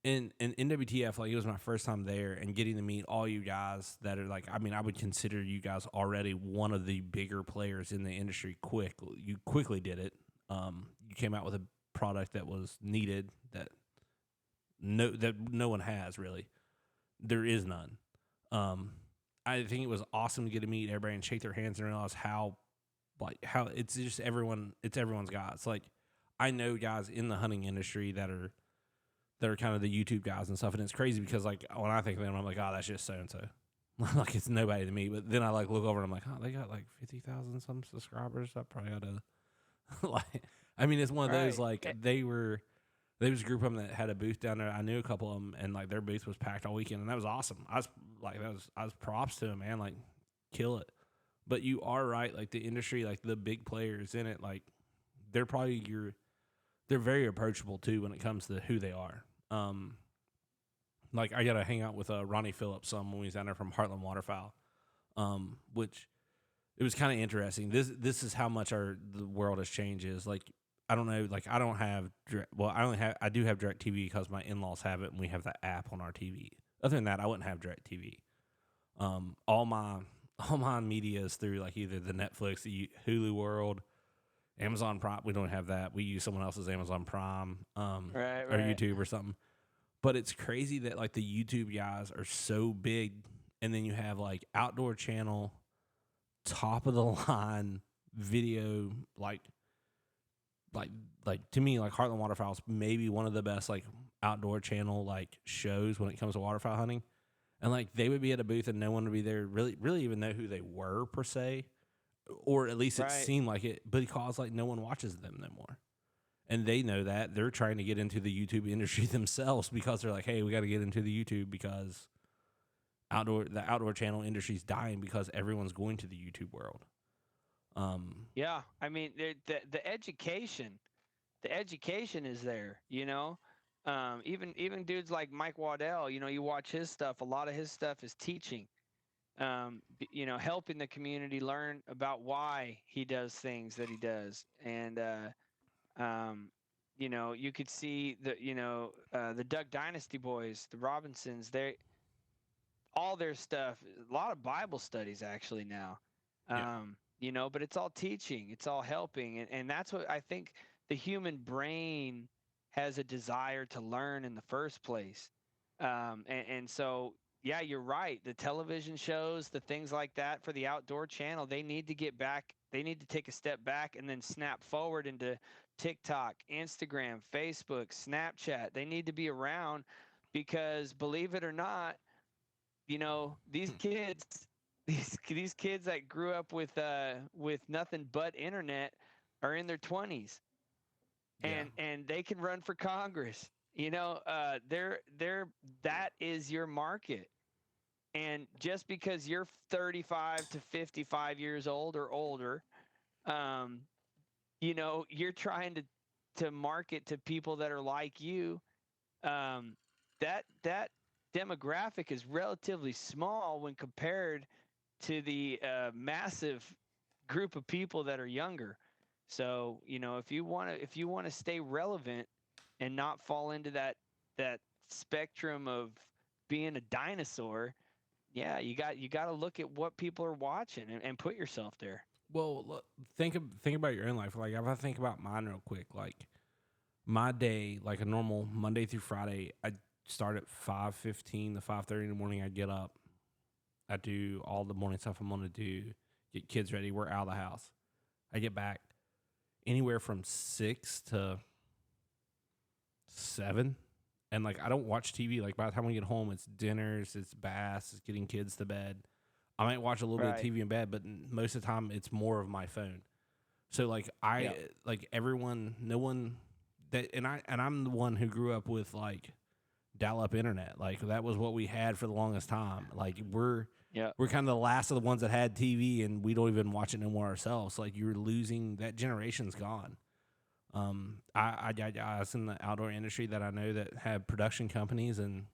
A: In NWTF, like, it was my first time there and getting to meet all you guys that are like, I mean, I would consider you guys already one of the bigger players in the industry. You quickly did it. You came out with a product that was needed that no one has really. There is none. I think it was awesome to get to meet everybody and shake their hands and realize how it's just everyone. It's everyone's guys. Like, I know guys in the hunting industry that are kind of the YouTube guys and stuff, and it's crazy because, like, when I think of them, I'm like, oh, that's just so and so. Like, it's nobody to me. But then I like look over and I'm like, oh, they got like 50,000 some subscribers. I probably ought to like. I mean, it's one of those like there was a group of them that had a booth down there. I knew a couple of them, and like their booth was packed all weekend, and that was awesome. I was props to them, man. Like, kill it. But you are right. Like, the industry, like the big players in it, like they're very approachable too when it comes to who they are. Like, I got to hang out with Ronnie Phillips some when he was down there from Heartland Waterfowl, which it was kind of interesting. This is how much the world has changed. Is like, I don't know, like, I don't have I do have DirecTV because my in-laws have it and we have the app on our TV. Other than that, I wouldn't have DirecTV. All my media is through like either the Netflix, the Hulu World, Amazon Prime. We don't have that. We use someone else's Amazon Prime, or YouTube or something. But it's crazy that like the YouTube guys are so big, and then you have like Outdoor Channel, top of the line video, like to me, like Heartland Waterfowl is maybe one of the best like Outdoor Channel like shows when it comes to waterfowl hunting. And like they would be at a booth and no one would be there really even know who they were per se, or at least it seemed like it, because like no one watches them no more. And they know that they're trying to get into the YouTube industry themselves because they're like, hey, we got to get into the YouTube because the outdoor channel industry is dying because everyone's going to the YouTube world.
B: Yeah, I mean, the education is there. Even dudes like Mike Waddell. You watch his stuff. A lot of his stuff is teaching. Helping the community learn about why he does things that he does, and you could see the Duck Dynasty boys, the Robinsons. All their stuff. A lot of Bible studies actually now. But it's all teaching, it's all helping. And that's what I think the human brain has a desire to learn in the first place. And so, yeah, you're right. The television shows, the things like that for the outdoor channel, they need to get back. They need to take a step back and then snap forward into TikTok, Instagram, Facebook, Snapchat. They need to be around because, believe it or not, these kids, these kids that grew up with nothing but internet are in their 20s, and they can run for Congress. That is your market. And just because you're 35 to 55 years old or older, um, you're trying to market to people that are like you. Um, that demographic is relatively small when compared to the massive group of people that are younger. So, if you want to stay relevant and not fall into that spectrum of being a dinosaur, yeah, you got to look at what people are watching and put yourself there.
A: Well, think about your own life. Like if I think about mine real quick, like my day, like a normal Monday through Friday, I start at 5:15 to 5:30 in the morning. I get up, I do all the morning stuff I'm gonna do, get kids ready. We're out of the house. I get back anywhere from 6 to 7, and like I don't watch TV. Like by the time we get home, it's dinners, it's baths, it's getting kids to bed. I might watch a little bit of
B: Right.
A: TV in bed, but most of the time it's more of my phone. So like
B: Yeah.
A: like everyone, no one I'm the one who grew up with like dial-up internet. Like that was what we had for the longest time. Like
B: Yeah.
A: we're kind of the last of the ones that had TV, and we don't even watch it no more ourselves. Like you're losing that generation's gone. I was in the outdoor industry that I know that have production companies, and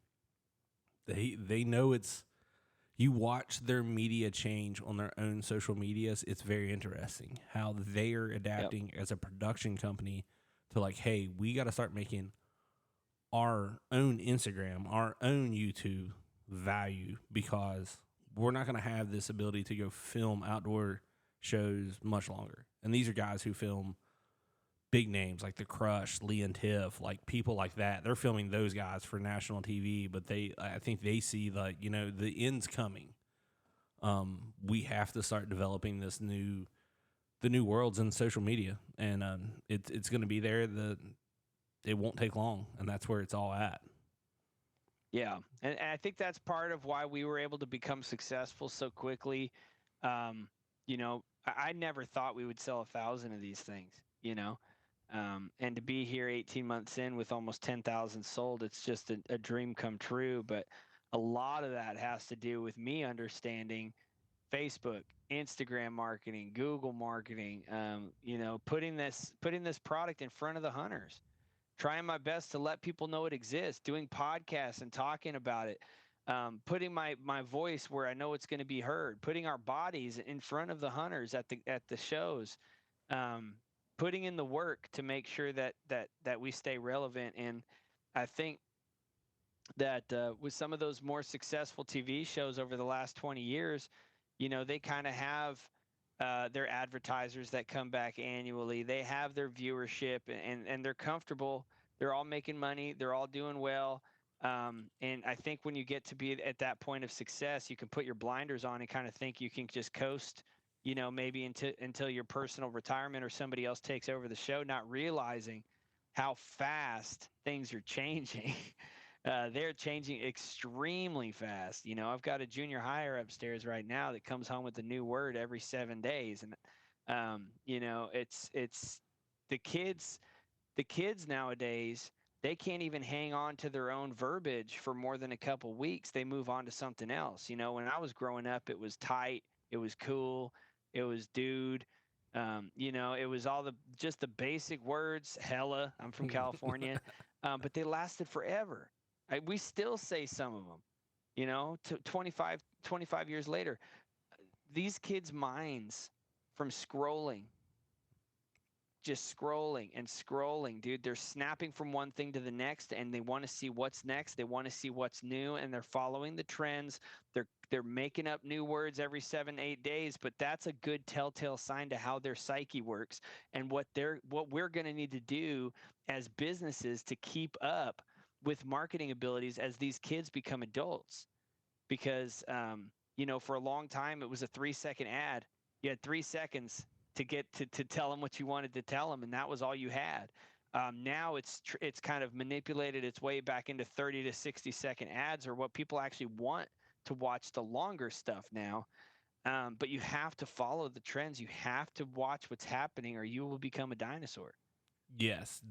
A: they know it's you watch their media change on their own social medias. It's very interesting how they are
B: Yep.
A: adapting as a production company to like, hey, we got to start making our own Instagram, our own YouTube value because we're not going to have this ability to go film outdoor shows much longer. And these are guys who film big names like The Crush, Lee and Tiff, like people like that. They're filming those guys for national TV, but I think they see the end's coming. We have to start developing the new worlds in social media, and it's going to be there. It won't take long, and that's where it's all at.
B: Yeah, and I think that's part of why we were able to become successful so quickly. Um, I never thought we would sell 1,000 of these things. And to be here 18 months in with almost 10,000 sold, it's just a dream come true. But a lot of that has to do with me understanding Facebook, Instagram marketing, Google marketing. Putting this product in front of the hunters, trying my best to let people know it exists, doing podcasts and talking about it, putting my voice where I know it's going to be heard, putting our bodies in front of the hunters at the shows, um, putting in the work to make sure that we stay relevant. And I think that with some of those more successful TV shows over the last 20 years, they kind of have their advertisers that come back annually. They have their viewership, and they're comfortable. They're all making money. They're all doing well. And I think when you get to be at that point of success, you can put your blinders on and kind of think you can just coast, maybe until your personal retirement or somebody else takes over the show, not realizing how fast things are changing. They're changing extremely fast. I've got a junior hire upstairs right now that comes home with a new word every 7 days, and it's the kids. The kids nowadays, they can't even hang on to their own verbiage for more than a couple weeks. They move on to something else. When I was growing up, it was tight, it was cool, it was dude. It was all just the basic words. Hella, I'm from California, but they lasted forever. We still say some of them. 25 years later, these kids' minds from scrolling, just scrolling and scrolling, dude. They're snapping from one thing to the next, and they want to see what's next. They want to see what's new, and they're following the trends. They're making up new words every 7-8 days, but that's a good telltale sign to how their psyche works and what we're going to need to do as businesses to keep up with marketing abilities as these kids become adults. Because for a long time it was a 3-second ad. You had 3 seconds to get to tell them what you wanted to tell them, and that was all you had. Now it's kind of manipulated its way back into 30 to 60-second ads, or what people actually want to watch, the longer stuff now. But you have to follow the trends. You have to watch what's happening, or you will become a dinosaur.
A: Yes,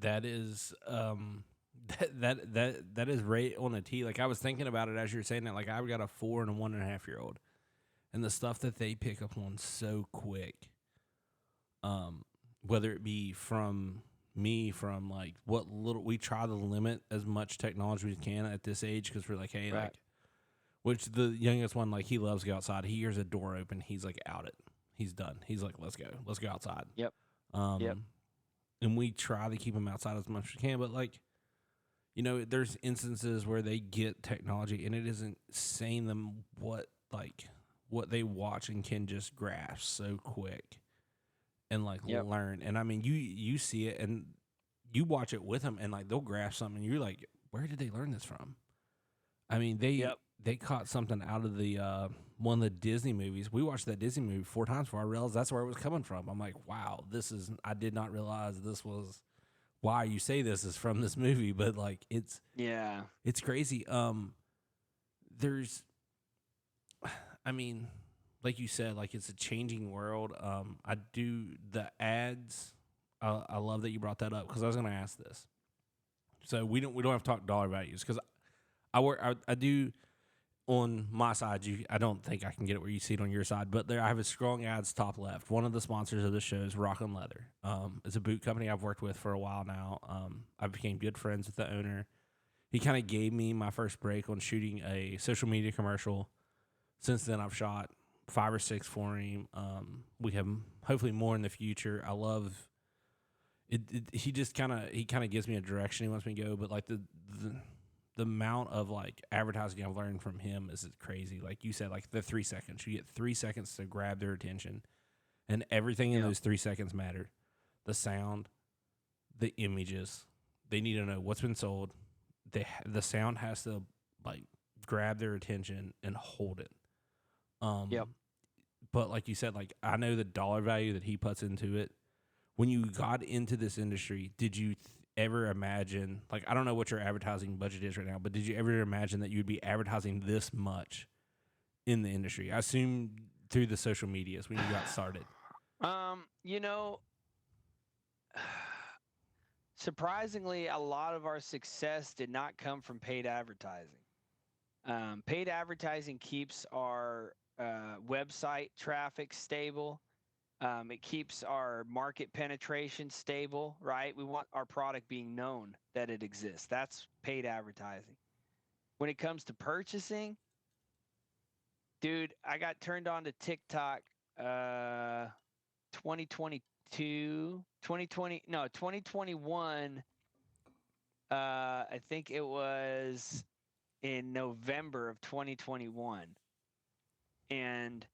A: That is right on a tee. Like I was thinking about it as you're saying that. Like I've got a 4 and a 1.5-year-old, and the stuff that they pick up on so quick. Whether it be from me, from like what little we try to limit as much technology as we can at this age because we're like, hey,
B: Right.
A: like, which the youngest one, like he loves to go outside. He hears a door open, he's like out it. He's done. He's like, let's go outside.
B: Yep.
A: Yep. And we try to keep him outside as much as we can, but like, you know, there's instances where they get technology and it isn't saying them what they watch and can just grasp so quick and like learn. And I mean, you see it and you watch it with them and like they'll grasp something and you're like, where did they learn this from? I mean, they caught something out of the one of the Disney movies. We watched that Disney movie 4 times before I realized that's where it was coming from. I'm like, wow, I did not realize this was why you say this is from this movie, but like it's crazy. I mean, like you said, like it's a changing world. I do the ads. I love that you brought that up because I was going to ask this. So we don't have to talk dollar values because I do on my side. I don't think I can get it where you see it on your side, but there I have a strong ads top left. One of the sponsors of the show is Rock and Leather. It's a boot company I've worked with for a while now. I became good friends with the owner. He kind of gave me my first break on shooting a social media commercial. Since then, I've shot 5 or 6 for him. We have hopefully more in the future. I love it. He kind of gives me a direction he wants me to go, but like the amount of like advertising I've learned from him is crazy. Like you said, like the 3 seconds, you get 3 seconds to grab their attention, and everything in those 3 seconds matter. The sound, the images. They need to know what's been sold. The sound has to like grab their attention and hold it. But like you said, like I know the dollar value that he puts into it. When you got into this industry, did you ever imagine, like I don't know what your advertising budget is right now, but did you ever imagine that you'd be advertising this much in the industry? I assume through the social medias when you got started.
B: You know, surprisingly, a lot of our success did not come from paid advertising. Paid advertising keeps our website traffic stable. It keeps our market penetration stable, right? We want our product being known that it exists. That's paid advertising. When it comes to purchasing, dude, I got turned on to TikTok 2021. I think it was in November of 2021. And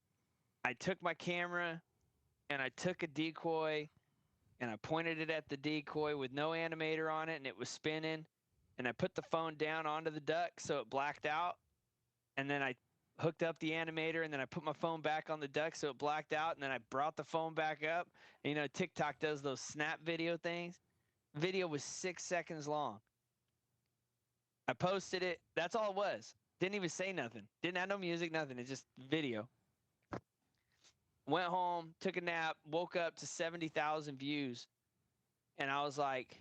B: I took my camera and I took a decoy and I pointed it at the decoy with no animator on it and it was spinning. And I put the phone down onto the duck so it blacked out. And then I hooked up the animator and then I put my phone back on the duck so it blacked out. And then I brought the phone back up. And, you know, TikTok does those snap video things. Video was 6 seconds long. I posted it. That's all it was. Didn't even say nothing. Didn't have no music, nothing. It's just video. Went home, took a nap, woke up to 70,000 views. And I was like,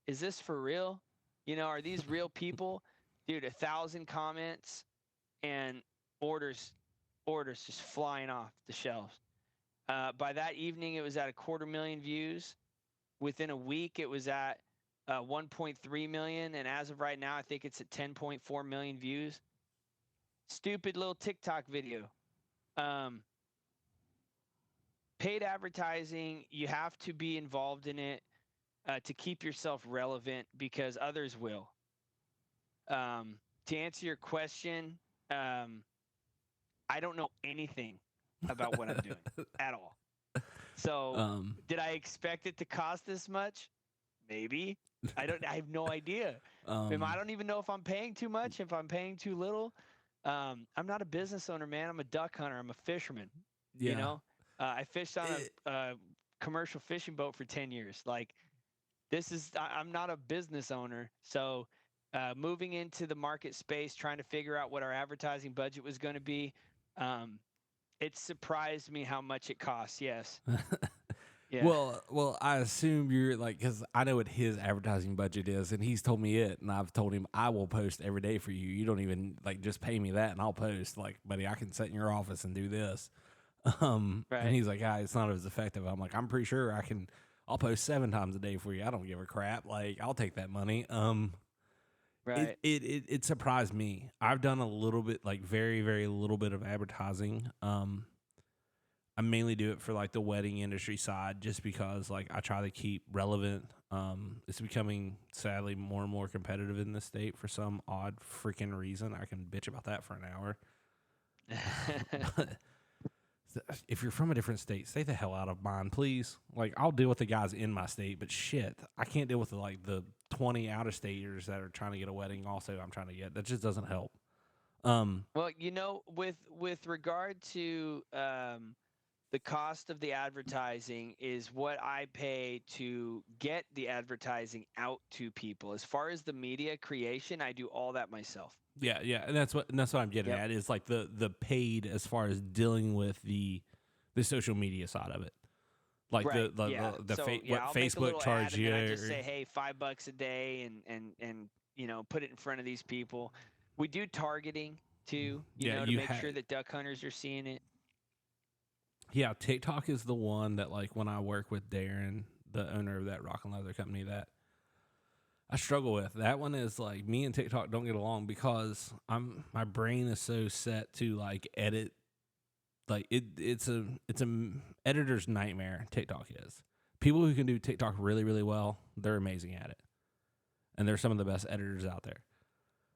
B: is this for real? You know, are these real people? Dude, 1,000 comments and orders just flying off the shelves. By that evening, it was at 250,000 views. Within a week, it was at 1.3 million. And as of right now, I think it's at 10.4 million views. Stupid little TikTok video. Paid advertising, you have to be involved in it to keep yourself relevant because others will. To answer your question, I don't know anything about what I'm doing at all. So did I expect it to cost this much? Maybe. I have no idea. I don't even know if I'm paying too much, if I'm paying too little. I'm not a business owner, man. I'm a duck hunter. I'm a fisherman.
A: Yeah.
B: You know? I fished on a commercial fishing boat for 10 years. Like, I'm not a business owner. So moving into the market space, trying to figure out what our advertising budget was going to be, it surprised me how much it costs. Yes. Yeah.
A: Well, I assume you're like, because I know what his advertising budget is, and he's told me it, and I've told him I will post every day for you. You don't even like just pay me that, and I'll post. Like, buddy, I can sit in your office and do this. And
B: Right.
A: he's like, it's not as effective. I'm like, I'm pretty sure I can. I'll post 7 times a day for you. I don't give a crap. Like, I'll take that money.
B: Right.
A: It surprised me. I've done a little bit, like very, very little bit of advertising. I mainly do it for like the wedding industry side, just because like I try to keep relevant. It's becoming sadly more and more competitive in this state for some odd freaking reason. I can bitch about that for an hour. But if you're from a different state, stay the hell out of mine, please. Like, I'll deal with the guys in my state, but shit, I can't deal with the 20 out of staters that are trying to get a wedding. Also, I'm trying to get that just doesn't help.
B: Well, with regard to the cost of the advertising is what I pay to get the advertising out to people. As far as the media creation, I do all that myself.
A: Yeah, and that's what I'm getting
B: Yep.
A: at is like the paid as far as dealing with the social media side of it. Like
B: Right.
A: what
B: I'll make a
A: Facebook
B: little
A: charge
B: ad,
A: you.
B: and then I just say, hey, $5 a day, and put it in front of these people. We do targeting too, to make sure that duck hunters are seeing it.
A: Yeah, TikTok is the one that, like, when I work with Darren, the owner of that rock and leather company, that I struggle with. That one is like, me and TikTok don't get along because my brain is so set to like edit. Like it's a editor's nightmare. TikTok is. People who can do TikTok really, really well, they're amazing at it, and they're some of the best editors out there.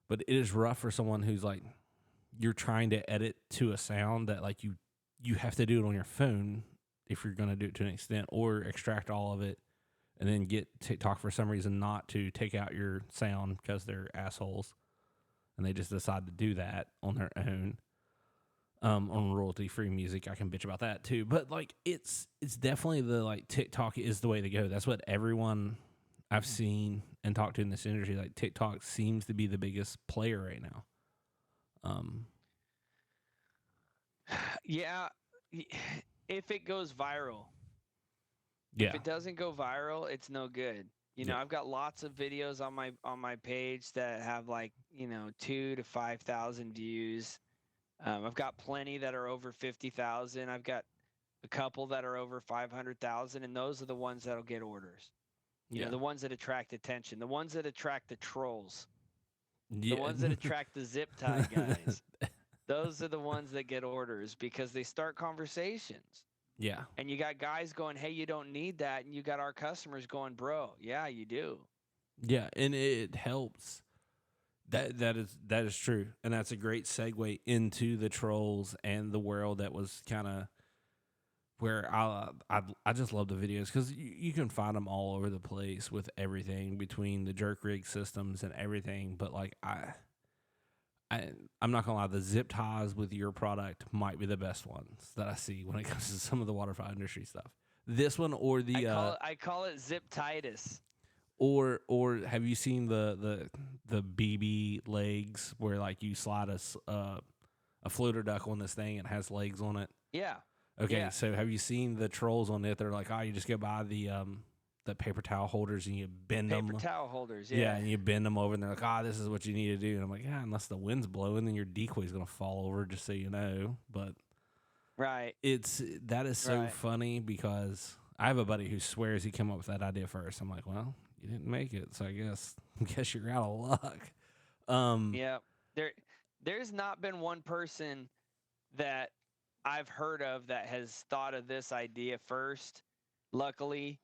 A: But it is rough for someone who's like, you're trying to edit to a sound that like you have to do it on your phone if you're going to do it to an extent, or extract all of it and then get TikTok for some reason not to take out your sound because they're assholes and they just decide to do that on their own. On royalty-free music, I can bitch about that too. But like, it's definitely the like TikTok is the way to go. That's what everyone I've seen and talked to in this industry, like TikTok seems to be the biggest player right now.
B: Yeah, if it goes viral.
A: Yeah.
B: If it doesn't go viral, it's no good. I've got lots of videos on my page that have like 2,000 to 5,000 views. I've got plenty that are over 50,000. I've got a couple that are over 500,000, and those are the ones that'll get orders. The ones that attract attention, the ones that attract the trolls, the ones that attract the zip tie guys. Those are the ones that get orders because they start conversations.
A: Yeah.
B: And you got guys going, hey, you don't need that. And you got our customers going, bro, yeah, you do.
A: Yeah, and it helps. That is true. And that's a great segue into the trolls and the world that was kind of where I just love the videos because you can find them all over the place with everything between the jerk rig systems and everything. But like I'm not gonna lie, the zip ties with your product might be the best ones that I see when it comes to some of the waterfowl industry stuff. This one or the
B: I call it zip titus.
A: Or have you seen the BB legs where like you slide a floater duck on this thing and it has legs on it?
B: Yeah.
A: Okay,
B: yeah.
A: So have you seen the trolls on it? They're like, you just go buy the paper towel holders and you bend them.
B: Paper towel holders, yeah.
A: Yeah, and you bend them over and they're like, this is what you need to do. And I'm like, unless the wind's blowing, then your decoy's gonna fall over, just so you know. But
B: right,
A: that is so funny because I have a buddy who swears he came up with that idea first. I'm like, well, you didn't make it, so I guess you're out of luck.
B: Yeah, there's not been one person that I've heard of that has thought of this idea first. Luckily,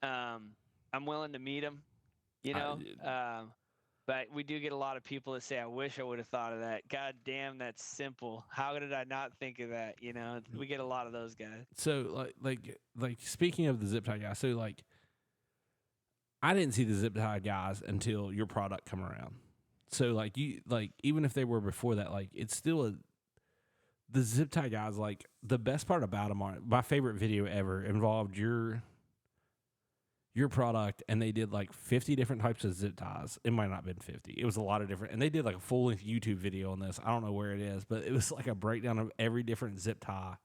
B: I'm willing to meet them, but we do get a lot of people that say, I wish I would have thought of that. God damn, that's simple. How did I not think of that? We get a lot of those guys.
A: So like speaking of the zip tie guys, so like I didn't see the zip tie guys until your product come around. So like even if they were before that, like it's still the zip tie guys. Like the best part about them are my favorite video ever involved your product, and they did like 50 different types of zip ties. It might not have been 50. It was a lot of different, and they did like a full length YouTube video on this. I don't know where it is, but it was like a breakdown of every different zip tie.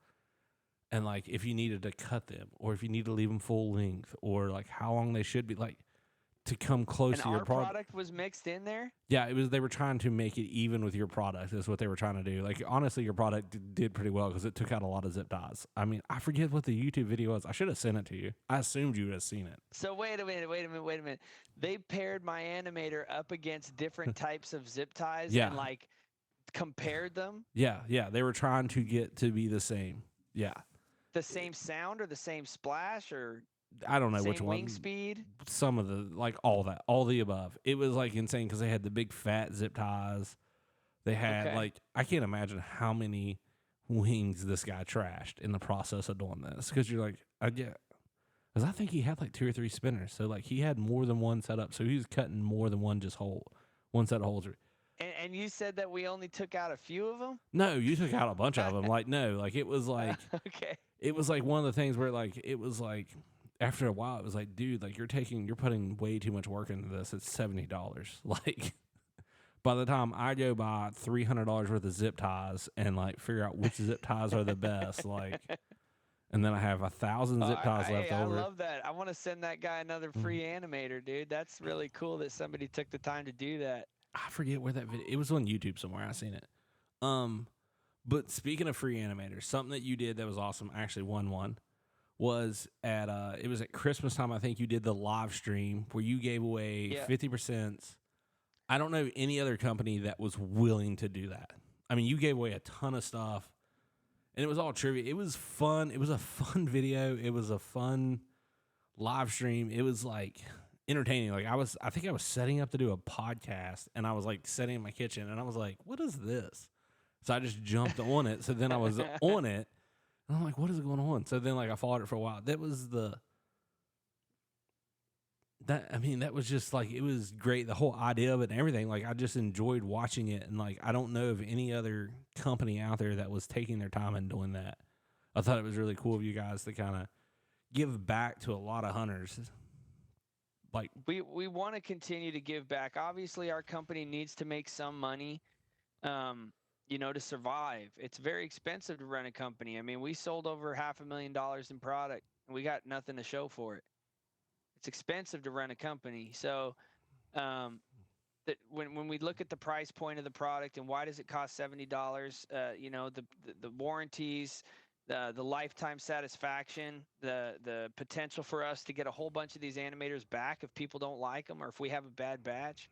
A: and like if you needed to cut them or if you need to leave them full length or like how long they should be, like to come close
B: And
A: to your
B: our
A: product.
B: product was mixed in there.
A: Yeah, it was. They were trying to make it even with your product. Is what they were trying to do. Like honestly, your product did pretty well because it took out a lot of zip ties. I mean, I forget what the YouTube video was. I should have sent it to you. I assumed you would have seen it.
B: So wait a minute. They paired my Animator up against different types of zip ties
A: Yeah.
B: and like compared them.
A: Yeah, they were trying to get to be the same. Yeah,
B: The same sound or the same splash or
A: I don't know
B: same
A: which one.
B: wing speed.
A: Some of the like all that, all the above. It was like insane because they had the big fat zip ties. They had
B: Okay.
A: like I can't imagine how many wings this guy trashed in the process of doing this. Because you're like, because I think he had like 2 or 3 spinners, so like he had more than one setup. So he was cutting more than one one set of holes.
B: And you said that we only took out a few of them.
A: No, you took out a bunch of them. Like no, like it was like
B: Okay.
A: it was like one of the things where like it was like after a while it was like, dude, like you're putting way too much work into this. It's $70. Like by the time I go buy $300 worth of zip ties and like figure out which zip ties are the best, like, and then I have 1,000 zip ties left over.
B: I love that. I want to send that guy another free Animator, dude. That's really cool that somebody took the time to do that.
A: I forget where that video. It was on YouTube somewhere. I seen it. But speaking of free animators, something that you did that was awesome. I actually won one. Was at it was at Christmas time. I think you did the live stream where you gave away 50%. I don't know any other company that was willing to do that. I mean, you gave away a ton of stuff, and it was all trivia. It was fun. It was a fun video. It was a fun live stream. It was like entertaining. Like I think I was setting up to do a podcast, and I was like sitting in my kitchen, and I was like, "What is this?" So I just jumped on it. So then I was on it. And I'm like, what is going on? So then, like, I followed it for a while. That was that was just, like, it was great. The whole idea of it and everything, like, I just enjoyed watching it. And, like, I don't know of any other company out there that was taking their time and doing that. I thought it was really cool of you guys to kind of give back to a lot of hunters. Like,
B: we want to continue to give back. Obviously, our company needs to make some money. To survive. It's very expensive to run a company. I mean, we sold over $500,000 in product and we got nothing to show for it. It's expensive to run a company. So that when we look at the price point of the product and why does it cost $70, the warranties, the lifetime satisfaction, the potential for us to get a whole bunch of these animators back if people don't like them or if we have a bad batch.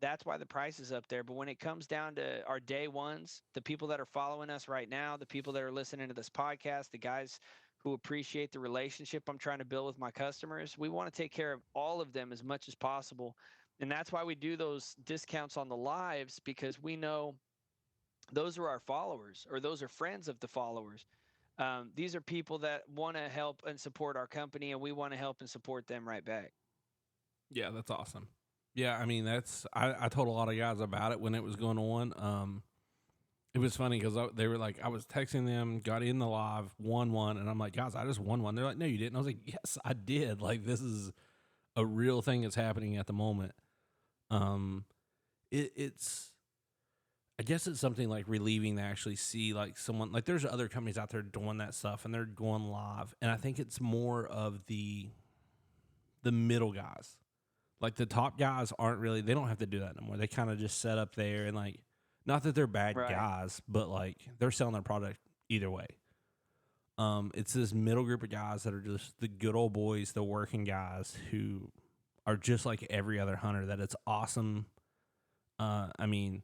B: That's why the price is up there. But when it comes down to our day ones, the people that are following us right now, the people that are listening to this podcast, the guys who appreciate the relationship I'm trying to build with my customers, we want to take care of all of them as much as possible. And that's why we do those discounts on the lives, because we know those are our followers or those are friends of the followers. These are people that want to help and support our company, and we want to help and support them right back.
A: yeah, that's awesome. Yeah, I mean, I told a lot of guys about it when it was going on. It was funny because they were like, I was texting them, got in the live, won one, and I'm like, guys, I just won one. They're like, no, you didn't. I was like, yes, I did. Like, this is a real thing that's happening at the moment. It's, I guess it's something like relieving to actually see like someone, like there's other companies out there doing that stuff and they're going live. And I think it's more of the middle guys. Like the top guys they don't have to do that no more. They kind of just set up there and like, not that they're bad guys, but like they're selling their product either way. It's this middle group of guys that are just the good old boys, the working guys who are just like every other hunter, that it's awesome. I mean,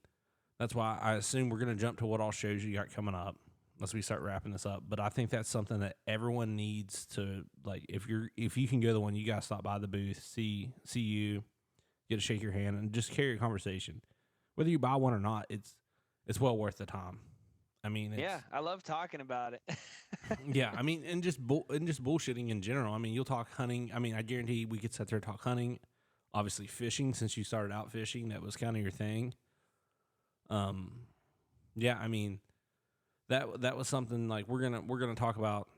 A: that's why I assume we're going to jump to what all shows you got coming up as we start wrapping this up. But I think that's something that everyone needs to, like, if you can go to the one, you got to stop by the booth, see you, get to shake your hand and just carry a conversation. Whether you buy one or not, it's well worth the time. I mean,
B: I love talking about it.
A: yeah, I mean, and just bullshitting in general. I mean, you'll talk hunting. I mean, I guarantee we could sit there and talk hunting. Obviously, fishing, since you started out fishing, that was kind of your thing. Yeah, I mean, that was something like we're gonna talk about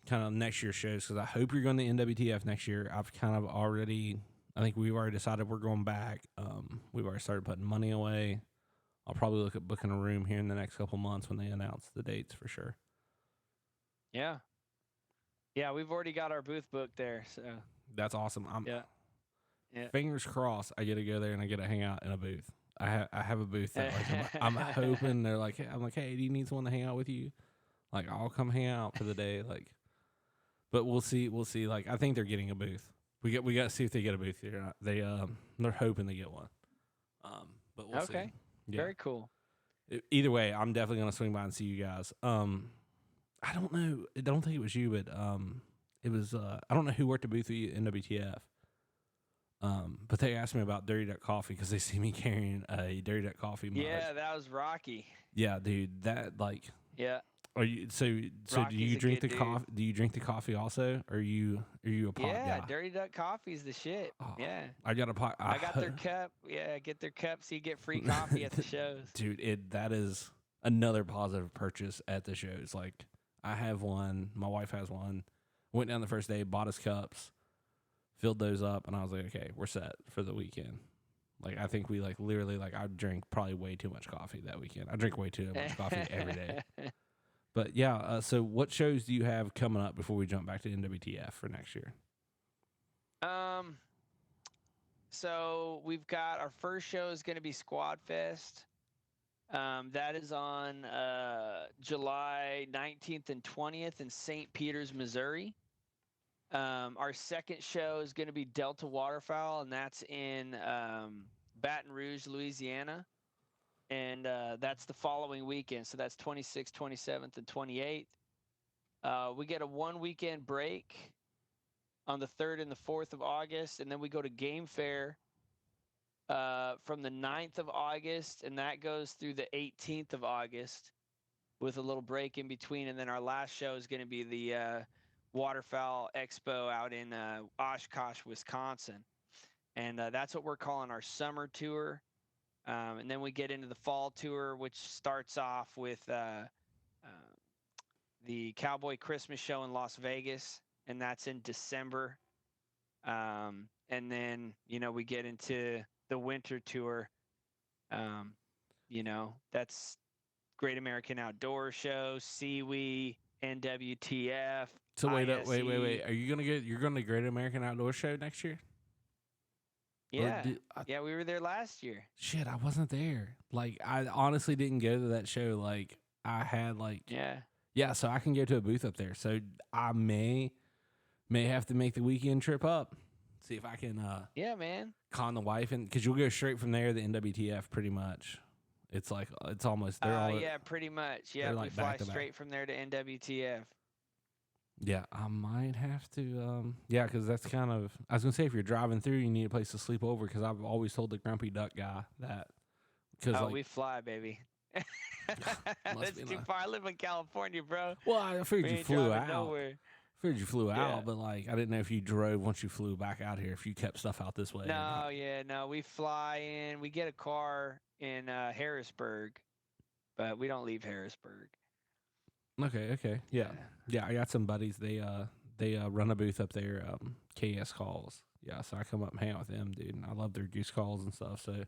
A: kind of next year's shows, because I hope you're going to NWTF next year. I think we've already decided we're going back. We've already started putting money away. I'll probably look at booking a room here in the next couple months when they announce the dates for sure.
B: Yeah. Yeah, we've already got our booth booked there. So
A: That's awesome. I'm
B: yeah. Yeah.
A: fingers crossed. I get to go there and I get to hang out in a booth. I have a booth that like I'm hoping they're like, I'm like, hey, do you need someone to hang out with you? Like, I'll come hang out for the day. Like, but we'll see. We'll see. Like, I think they're getting a booth. We got to see if they get a booth here or not. They're hoping they get one. But we'll see.
B: Okay.
A: Yeah.
B: Very cool.
A: Either way, I'm definitely gonna swing by and see you guys. I don't know. I don't think it was you, but it was. I don't know who worked the booth at NWTF. But they asked me about Dirty Duck Coffee because they see me carrying a Dirty Duck Coffee mug.
B: Yeah, that was Rocky.
A: Yeah, dude. That like.
B: Yeah.
A: Are you so do
B: Rocky's
A: you
B: a
A: drink the
B: good
A: coffee? Do you drink the coffee also? Or are you a pot
B: Yeah,
A: guy?
B: Dirty Duck Coffee's the shit.
A: Oh,
B: Yeah.
A: I got a pot.
B: I got their cup. Yeah, get their cup so you get free coffee at the shows.
A: Dude, that is another positive purchase at the shows. Like, I have one. My wife has one. Went down the first day, bought us cups, filled those up, and I was like, okay, we're set for the weekend. Like, I think we like literally like I drank probably way too much coffee that weekend. I drink way too much coffee every day. But yeah, so what shows do you have coming up before we jump back to NWTF for next year?
B: So we've got our first show is going to be Squad Fest. That is on July 19th and 20th in St. Peters, Missouri. Our second show is going to be Delta Waterfowl, and that's in Baton Rouge, Louisiana. And that's the following weekend. So that's 26th, 27th, and 28th. We get a 1 weekend break on the 3rd and the 4th of August. And then we go to Game Fair from the 9th of August. And that goes through the 18th of August with a little break in between. And then our last show is going to be the Waterfowl Expo out in Oshkosh, Wisconsin. And that's what we're calling our summer tour. And then we get into the fall tour, which starts off with the Cowboy Christmas show in Las Vegas, and that's in December. And then, we get into the winter tour. That's Great American Outdoor Show, SeaWee, NWTF.
A: So wait.
B: ISE.
A: Are you you're going to Great American Outdoor Show next year?
B: Yeah. Yeah, we were there last year.
A: Shit, I wasn't there. Like, I honestly didn't go to that show. Like, I had like yeah. So I can go to a booth up there. So I may have to make the weekend trip up. See if I can.
B: Yeah, man.
A: Con the wife, and because you'll go straight from there to NWTF pretty much. It's like it's almost there.
B: Yeah, pretty much. Yeah,
A: like
B: we fly
A: back to
B: straight from there to NWTF.
A: Yeah, I might have to. Yeah, because that's kind of. I was gonna say if you're driving through, you need a place to sleep over. Because I've always told the Grumpy Duck guy that. Because
B: we fly, baby. That's too
A: nice.
B: far. I live in California, bro.
A: Well, I figured you flew out.
B: Nowhere.
A: Figured you flew out, but like I didn't know if you drove once you flew back out here. If you kept stuff out this way.
B: No, we fly in. We get a car in Harrisburg, but we don't leave Harrisburg.
A: Okay, yeah. I got some buddies. They run a booth up there. KS Calls. Yeah, so I come up and hang out with them, dude. And I love their goose calls and stuff. So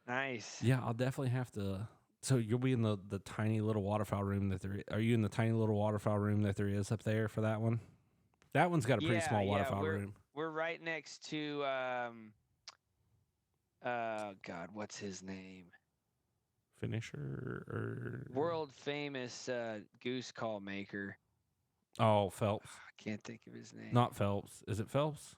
B: nice.
A: Yeah, I'll definitely have to. So you'll be in the tiny little waterfowl room that there. Are you in the tiny little waterfowl room that there is up there for that one? That one's got a pretty small waterfowl room.
B: We're right next to God, what's his name?
A: Finisher or
B: world famous goose call maker.
A: Oh, Phelps.
B: I can't think of his name.
A: Not Phelps. Is it Phelps?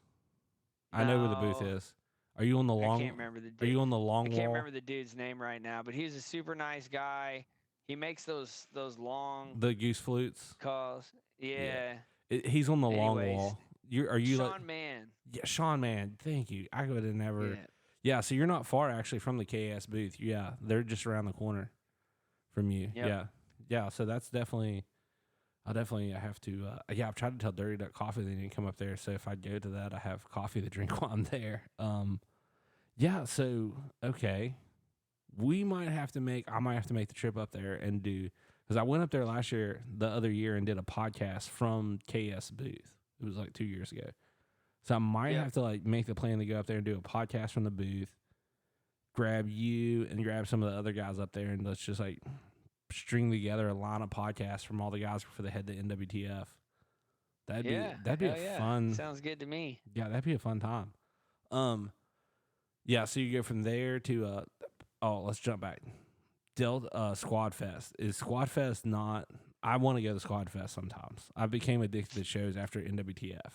A: I know where the booth is. Are you on the long?
B: I can't remember the dude.
A: Are you on the long wall?
B: I can't remember the dude's name right now, but he's a super nice guy. He makes those long
A: the goose flutes
B: calls. Yeah.
A: He's on the long wall. Are you
B: Sean Mann?
A: Yeah, Sean Mann. Thank you. I would have never. Yeah, so you're not far actually from the KS booth. Yeah, they're just around the corner from you.
B: Yep.
A: Yeah. So that's definitely. I have to. I've tried to tell Dirty Duck Coffee they didn't come up there. So if I go to that, I have coffee to drink while I'm there. Yeah. So okay, I might have to make the trip up there and do, because I went up there the other year and did a podcast from KS booth. It was like 2 years ago. So I might have to like make the plan to go up there and do a podcast from the booth, grab you and grab some of the other guys up there, and let's just like string together a line of podcasts from all the guys before they head to NWTF. That'd be
B: hell
A: a
B: yeah.
A: fun.
B: Sounds good to me.
A: Yeah, that'd be a fun time. Yeah. So you go from there to let's jump back. Squad Fest. Is Squad Fest not? I want to go to Squad Fest sometimes. I became addicted to shows after NWTF.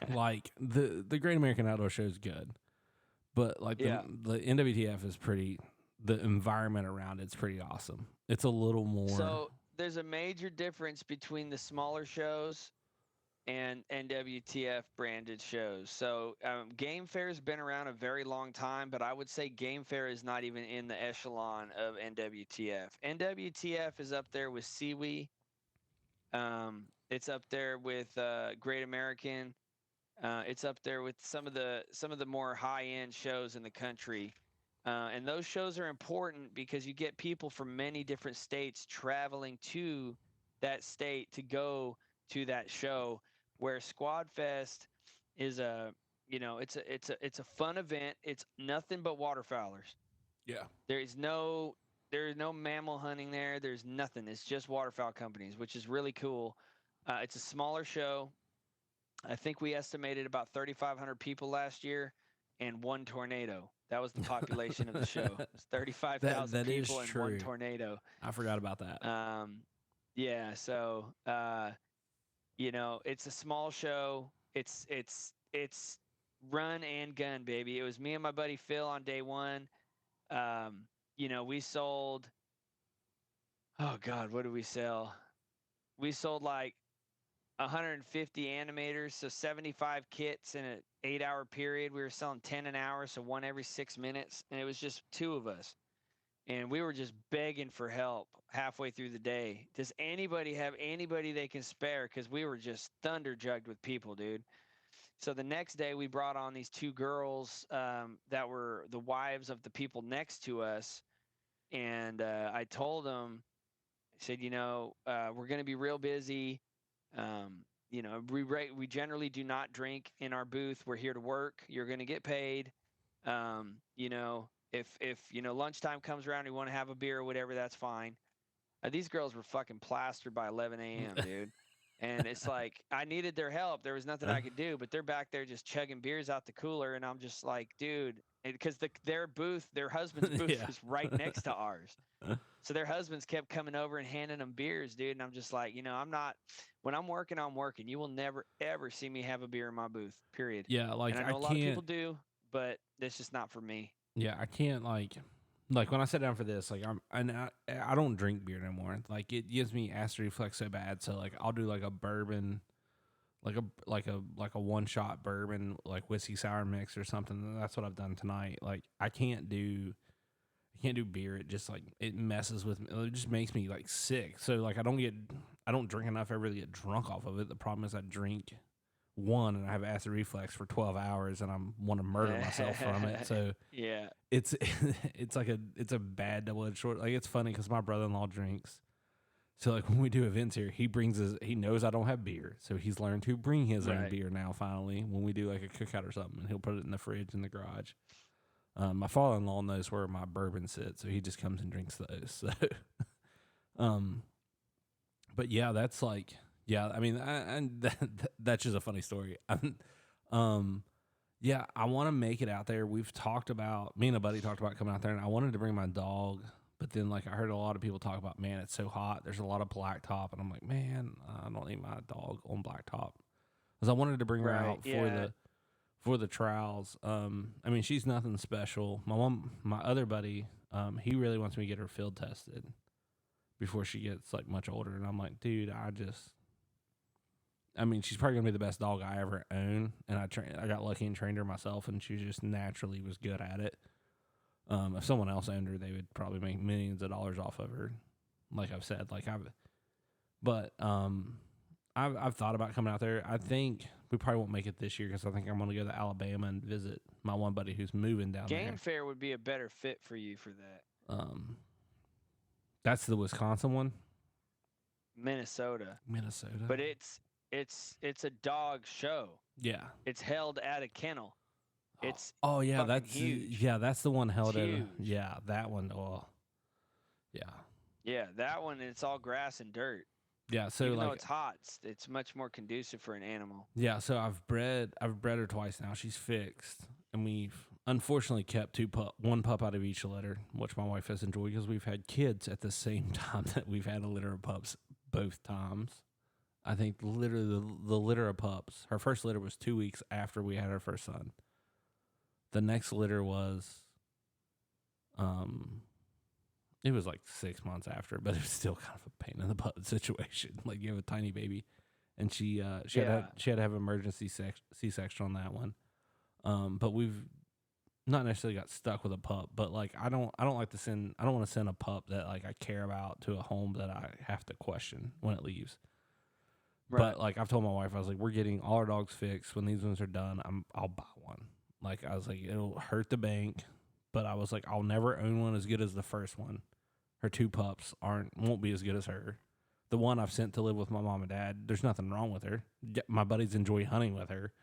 A: Like the Great American Outdoor Show is good, but like the NWTF is pretty. The environment around it's pretty awesome. It's a little more.
B: So there's a major difference between the smaller shows and NWTF branded shows. So Game Fair has been around a very long time, but I would say Game Fair is not even in the echelon of NWTF. NWTF is up there with SeaWee. It's up there with Great American. It's up there with some of the more high-end shows in the country. And those shows are important because you get people from many different states traveling to that state to go to that show. Where Squad Fest is it's a fun event. It's nothing but waterfowlers.
A: Yeah.
B: There's no mammal hunting there. There's nothing. It's just waterfowl companies, which is really cool. It's a smaller show. I think we estimated about 3,500 people last year, and one tornado. That was the population of the show. It's 35,000 people and one tornado.
A: I forgot about that.
B: Yeah. So, it's a small show. It's run and gun, baby. It was me and my buddy Phil on day one. We sold. Oh God, what did we sell? We sold like 150 animators, so 75 kits in an 8-hour period. We were selling 10 an hour, so one every 6 minutes, and it was just two of us. And we were just begging for help halfway through the day. Does anybody have anybody they can spare? Because we were just thunder-jugged with people, dude. So the next day, we brought on these two girls that were the wives of the people next to us. And I told them, I said, we're going to be real busy. We generally do not drink in our booth. We're here to work. You're going to get paid. If lunchtime comes around, you want to have a beer or whatever, that's fine. These girls were fucking plastered by 11 a.m., dude. And it's like, I needed their help. There was nothing I could do, but they're back there just chugging beers out the cooler. And I'm just like, dude, because their husband's booth is right next to ours. So their husbands kept coming over and handing them beers, dude. And I'm just like, when I'm working, I'm working. You will never, ever see me have a beer in my booth, period.
A: Yeah, like
B: and I know a lot of people do, but that's just not for me.
A: Yeah, I can't like when I sit down for this, like I don't drink beer anymore. Like it gives me acid reflux so bad. So like I'll do like a bourbon, like a one shot bourbon, like whiskey sour mix or something. That's what I've done tonight. Like I can't do beer. It just like it messes with me. It just makes me like sick. So like I don't drink enough. I really get drunk off of it. The problem is I drink one and I have acid reflux for 12 hours and I want to murder myself from it. So
B: yeah,
A: it's a bad double-edged sword. Like it's funny because my brother-in-law drinks. So like when we do events here, he knows I don't have beer. So he's learned to bring his own beer now finally when we do like a cookout or something, and he'll put it in the fridge in the garage. My father-in-law knows where my bourbon sits, so he just comes and drinks those. So, but yeah, that's like, yeah, I mean, that's just a funny story. Yeah, I want to make it out there. Me and a buddy talked about coming out there, and I wanted to bring my dog, but then like I heard a lot of people talk about, man, it's so hot. There's a lot of blacktop, and I'm like, man, I don't need my dog on blacktop, because I wanted to bring her out for the trials. I mean, she's nothing special. My other buddy, he really wants me to get her field tested before she gets like much older, and I'm like, dude, I mean, she's probably gonna be the best dog I ever own, and I got lucky and trained her myself, and she just naturally was good at it. If someone else owned her, they would probably make millions of dollars off of her. Like I've said, I've thought about coming out there. I think we probably won't make it this year because I think I'm gonna go to Alabama and visit my one buddy who's moving down there.
B: Game Fair would be a better fit for you for that.
A: That's the Wisconsin one.
B: Minnesota. But it's a dog show.
A: Yeah.
B: It's held at a kennel. It's
A: that's
B: huge.
A: Yeah, that's the one held at
B: huge.
A: yeah, that one. Oh,
B: Yeah, that one, it's all grass and dirt.
A: Yeah, so
B: Even though
A: like
B: it's hot, it's much more conducive for an animal.
A: yeah, so I've bred her twice now. She's fixed, and we've unfortunately kept one pup out of each litter, which my wife has enjoyed because we've had kids at the same time that we've had a litter of pups both times. I think literally the litter of pups. Her first litter was 2 weeks after we had our first son. The next litter was, it was like 6 months after, but it was still kind of a pain in the butt situation. Like you have a tiny baby, and she had to have emergency C-section on that one. But we've not necessarily got stuck with a pup, but like I don't want to send a pup that like I care about to a home that I have to question when it leaves. Right. But like I've told my wife, I was like, we're getting all our dogs fixed. When these ones are done, I'll buy one. Like I was like, it'll hurt the bank, but I was like, I'll never own one as good as the first one. Her 2 pups won't be as good as her. The one I've sent to live with my mom and dad, there's nothing wrong with her. My buddies enjoy hunting with her.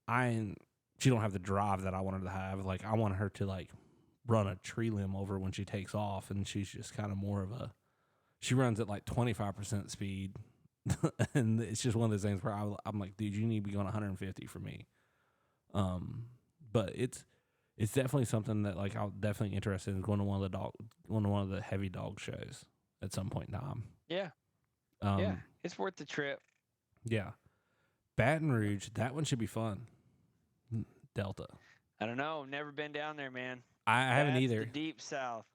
A: She don't have the drive that I want her to have. Like I want her to like run a tree limb over when she takes off, and she's just kind of more of she runs at like 25% speed. And it's just one of those things where I'm like, dude, you need to be going 150 for me. But it's definitely something that like I'll definitely interested in going to one of the heavy dog shows at some point in time.
B: Yeah. It's worth the trip.
A: Yeah. Baton Rouge, that one should be fun. Delta.
B: I don't know. Never been down there, man.
A: I haven't either.
B: The deep south.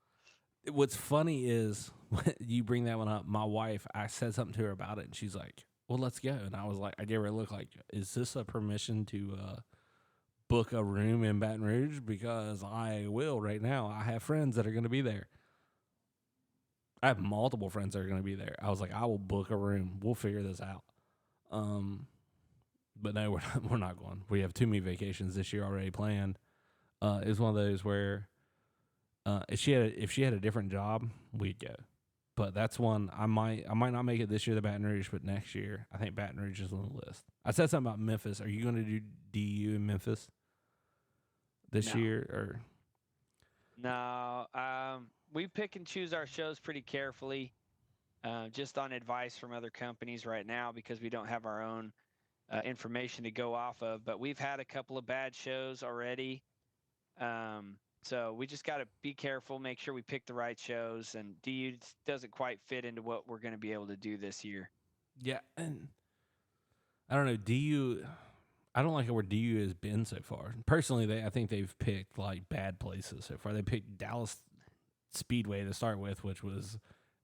A: What's funny is when you bring that one up, my wife, I said something to her about it, and she's like, well, let's go. And I was like, I gave her a look like, is this a permission to book a room in Baton Rouge? Because I will right now. I have friends that are going to be there. I have multiple friends that are going to be there. I was like, I will book a room. We'll figure this out. But no, we're not going. We have too many vacations this year already planned. It's one of those where if she had a different job, we'd go. But that's one I might not make it this year, the Baton Rouge, but next year I think Baton Rouge is on the list. I said something about Memphis. Are you going to do DU in Memphis this year or?
B: No, we pick and choose our shows pretty carefully, just on advice from other companies right now because we don't have our own information to go off of. But we've had a couple of bad shows already. So we just got to be careful, make sure we pick the right shows, and DU doesn't quite fit into what we're going to be able to do this year.
A: Yeah, and I don't know, DU, I don't like where DU has been so far. Personally, I think they've picked like bad places so far. They picked Dallas Speedway to start with, which was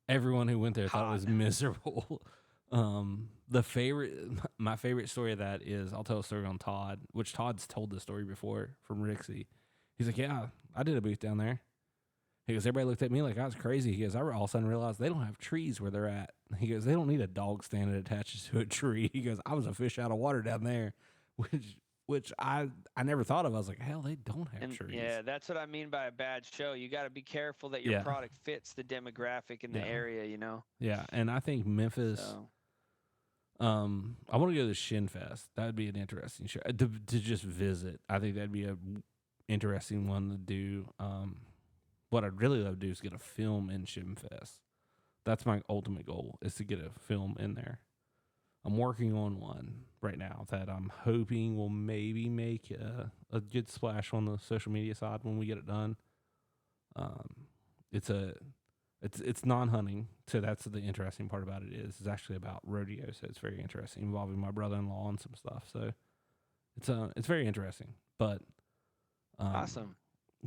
A: everyone who went there thought it was miserable. My favorite story of that is, I'll tell a story on Todd, which Todd's told this story before from Rixie. He's like, yeah, I did a booth down there. He goes, everybody looked at me like I was crazy. He goes, I all of a sudden realized they don't have trees where they're at. He goes, they don't need a dog stand that attaches to a tree. He goes, I was a fish out of water down there, which I never thought of. I was like, hell, they don't have trees.
B: Yeah, that's what I mean by a bad show. You got to be careful that your product fits the demographic in the area, you know?
A: Yeah, and I think Memphis, I want to go to Shin Fest. That would be an interesting show to just visit. I think that'd be a interesting one to do. What I'd really love to do is get a film in Shimfest. That's my ultimate goal, is to get a film in there. I'm working on one right now that I'm hoping will maybe make a good splash on the social media side when we get it done. It's non-hunting, so that's the interesting part about it. It's actually about rodeo, so it's very interesting, involving my brother-in-law and some stuff. So it's very interesting, but.
B: Awesome.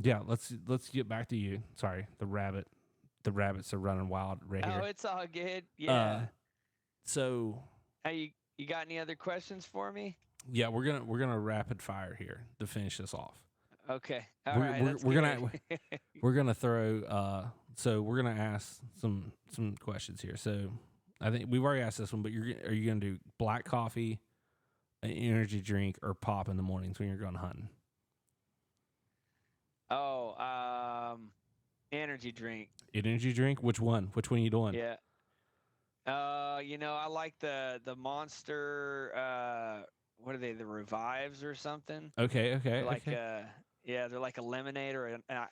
A: Yeah, let's get back to you. Sorry, the rabbits are running wild right here.
B: Oh, it's all good. Yeah.
A: So,
B: hey, you got any other questions for me?
A: Yeah, we're gonna rapid fire here to finish this off.
B: Okay.
A: We're gonna throw. So we're gonna ask some questions here. So I think we've already asked this one, but are you gonna do black coffee, an energy drink, or pop in the mornings when you're going hunting?
B: Oh, energy drink.
A: Energy drink? Which one? Which one are you doing?
B: Yeah. I like the Monster. What are they? The Revives or something?
A: Okay.
B: Like
A: okay.
B: they're like a lemonade or a